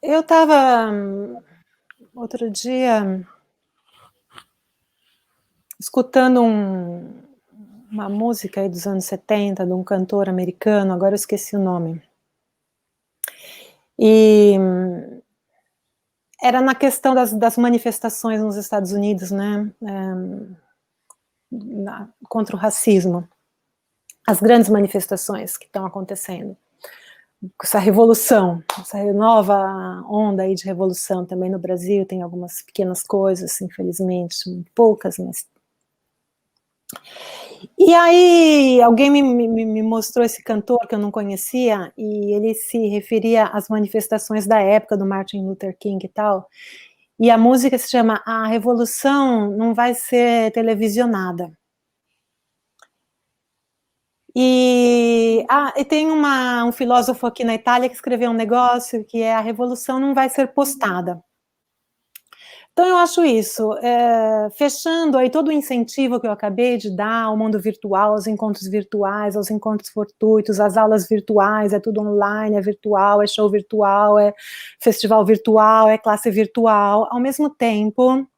Eu estava outro dia escutando uma música aí dos anos 70 de um cantor americano, agora eu esqueci o nome. E era na questão das manifestações nos Estados Unidos, né, contra o racismo, as grandes manifestações que estão acontecendo, essa revolução, essa nova onda aí de revolução também no Brasil, tem algumas pequenas coisas, infelizmente, poucas, mas... E aí, alguém me mostrou esse cantor que eu não conhecia, e ele se referia às manifestações da época do Martin Luther King e tal, e a música se chama A Revolução Não Vai Ser Televisionada. E tem um filósofo aqui na Itália que escreveu um negócio que é: a revolução não vai ser postada. Então eu acho isso, fechando aí todo o incentivo que eu acabei de dar ao mundo virtual, aos encontros virtuais, aos encontros fortuitos, às aulas virtuais, é tudo online, é virtual, é show virtual, é festival virtual, é classe virtual, ao mesmo tempo,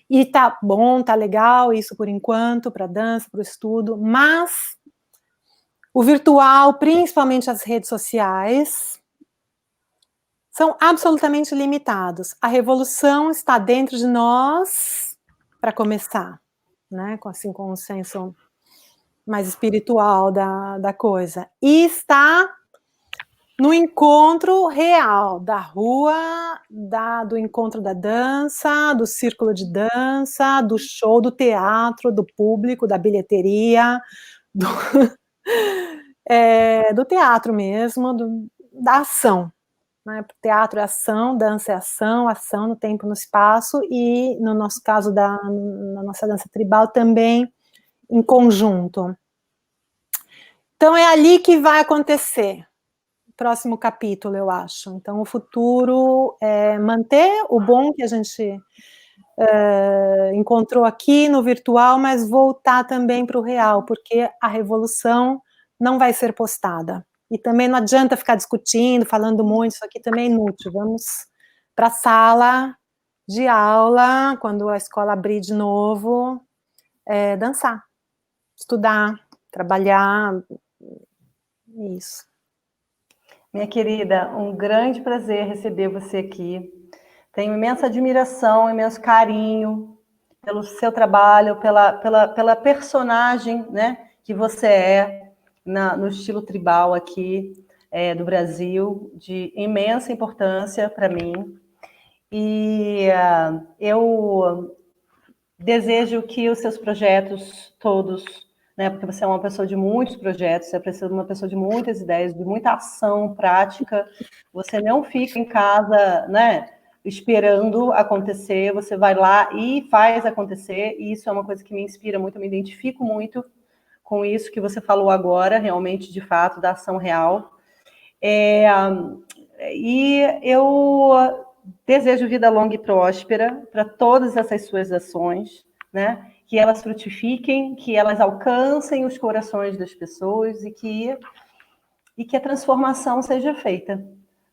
e tá bom, tá legal isso por enquanto, para dança, para o estudo, mas o virtual, principalmente as redes sociais, são absolutamente limitados. A revolução está dentro de nós, para começar, né, assim, com um senso mais espiritual da coisa, e está no encontro real, da rua, do encontro da dança, do círculo de dança, do show, do teatro, do público, da bilheteria, do teatro mesmo, da ação. Né? Teatro é ação, dança é ação, ação no tempo, no espaço, e no nosso caso, na nossa dança tribal, também em conjunto. Então é ali que vai acontecer o próximo capítulo, eu acho. Então o futuro é manter o bom que a gente encontrou aqui no virtual, mas voltar também para o real, porque a revolução não vai ser postada. E também não adianta ficar discutindo, falando muito, isso aqui também é inútil. Vamos para a sala de aula, quando a escola abrir de novo, dançar, estudar, trabalhar, isso. Minha querida, um grande prazer receber você aqui. Tenho imensa admiração, imenso carinho pelo seu trabalho, pela personagem, né, que você é no estilo tribal aqui do Brasil, de imensa importância para mim. E eu desejo que os seus projetos todos, né, porque você é uma pessoa de muitos projetos, você é uma pessoa de muitas ideias, de muita ação prática, você não fica em casa, né, esperando acontecer, você vai lá e faz acontecer, e isso é uma coisa que me inspira muito, eu me identifico muito com isso que você falou agora, realmente, de fato, da ação real. E eu desejo vida longa e próspera para todas essas suas ações, né? Que elas frutifiquem, que elas alcancem os corações das pessoas e que a transformação seja feita,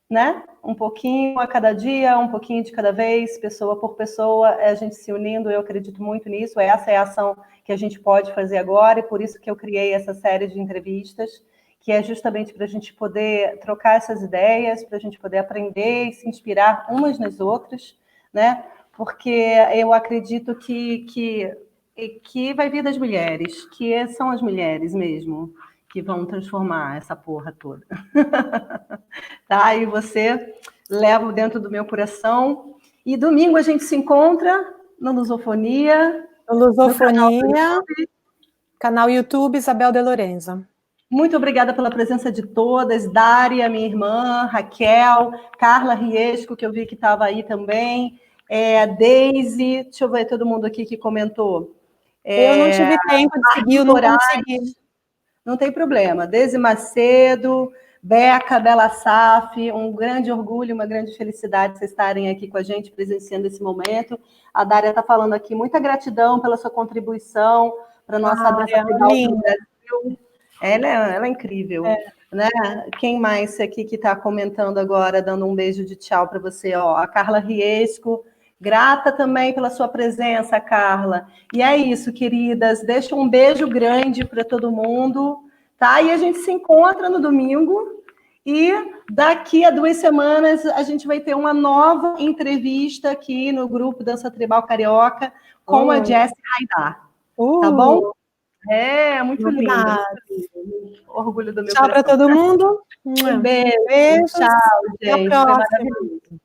né? Um pouquinho a cada dia, um pouquinho de cada vez, pessoa por pessoa, a gente se unindo, eu acredito muito nisso, essa é a ação que a gente pode fazer agora, e por isso que eu criei essa série de entrevistas, que é justamente para a gente poder trocar essas ideias, para a gente poder aprender e se inspirar umas nas outras, né? Porque eu acredito que vai vir das mulheres, que são as mulheres mesmo que vão transformar essa porra toda. Tá? E você leva dentro do meu coração. E domingo a gente se encontra no Lusofonia. No Lusofonia, canal YouTube Isabel de Lorenzo. Muito obrigada pela presença de todas, Dária, minha irmã, Raquel, Carla Riesco, que eu vi que estava aí também, Deise, deixa eu ver todo mundo aqui que comentou. Eu não tive tempo de seguir, eu não consegui. Não tem problema. Deise Macedo, Beca, Bela Saf, um grande orgulho, uma grande felicidade vocês estarem aqui com a gente, presenciando esse momento. A Dária está falando aqui, muita gratidão pela sua contribuição para a nossa dança tribal do Brasil. Ela é incrível. Né? Quem mais aqui que está comentando agora, dando um beijo de tchau para você? Ó, a Carla Riesco, grata também pela sua presença, Carla. E é isso, queridas. Deixa um beijo grande para todo mundo, tá? E a gente se encontra no domingo. E daqui a 2 semanas a gente vai ter uma nova entrevista aqui no grupo Dança Tribal Carioca com a Jessie Haidar. Tá bom? Muito linda. Orgulho do meu coração. Tchau para todo mundo. Um beijo. Beijos. Tchau, gente. Até a próxima.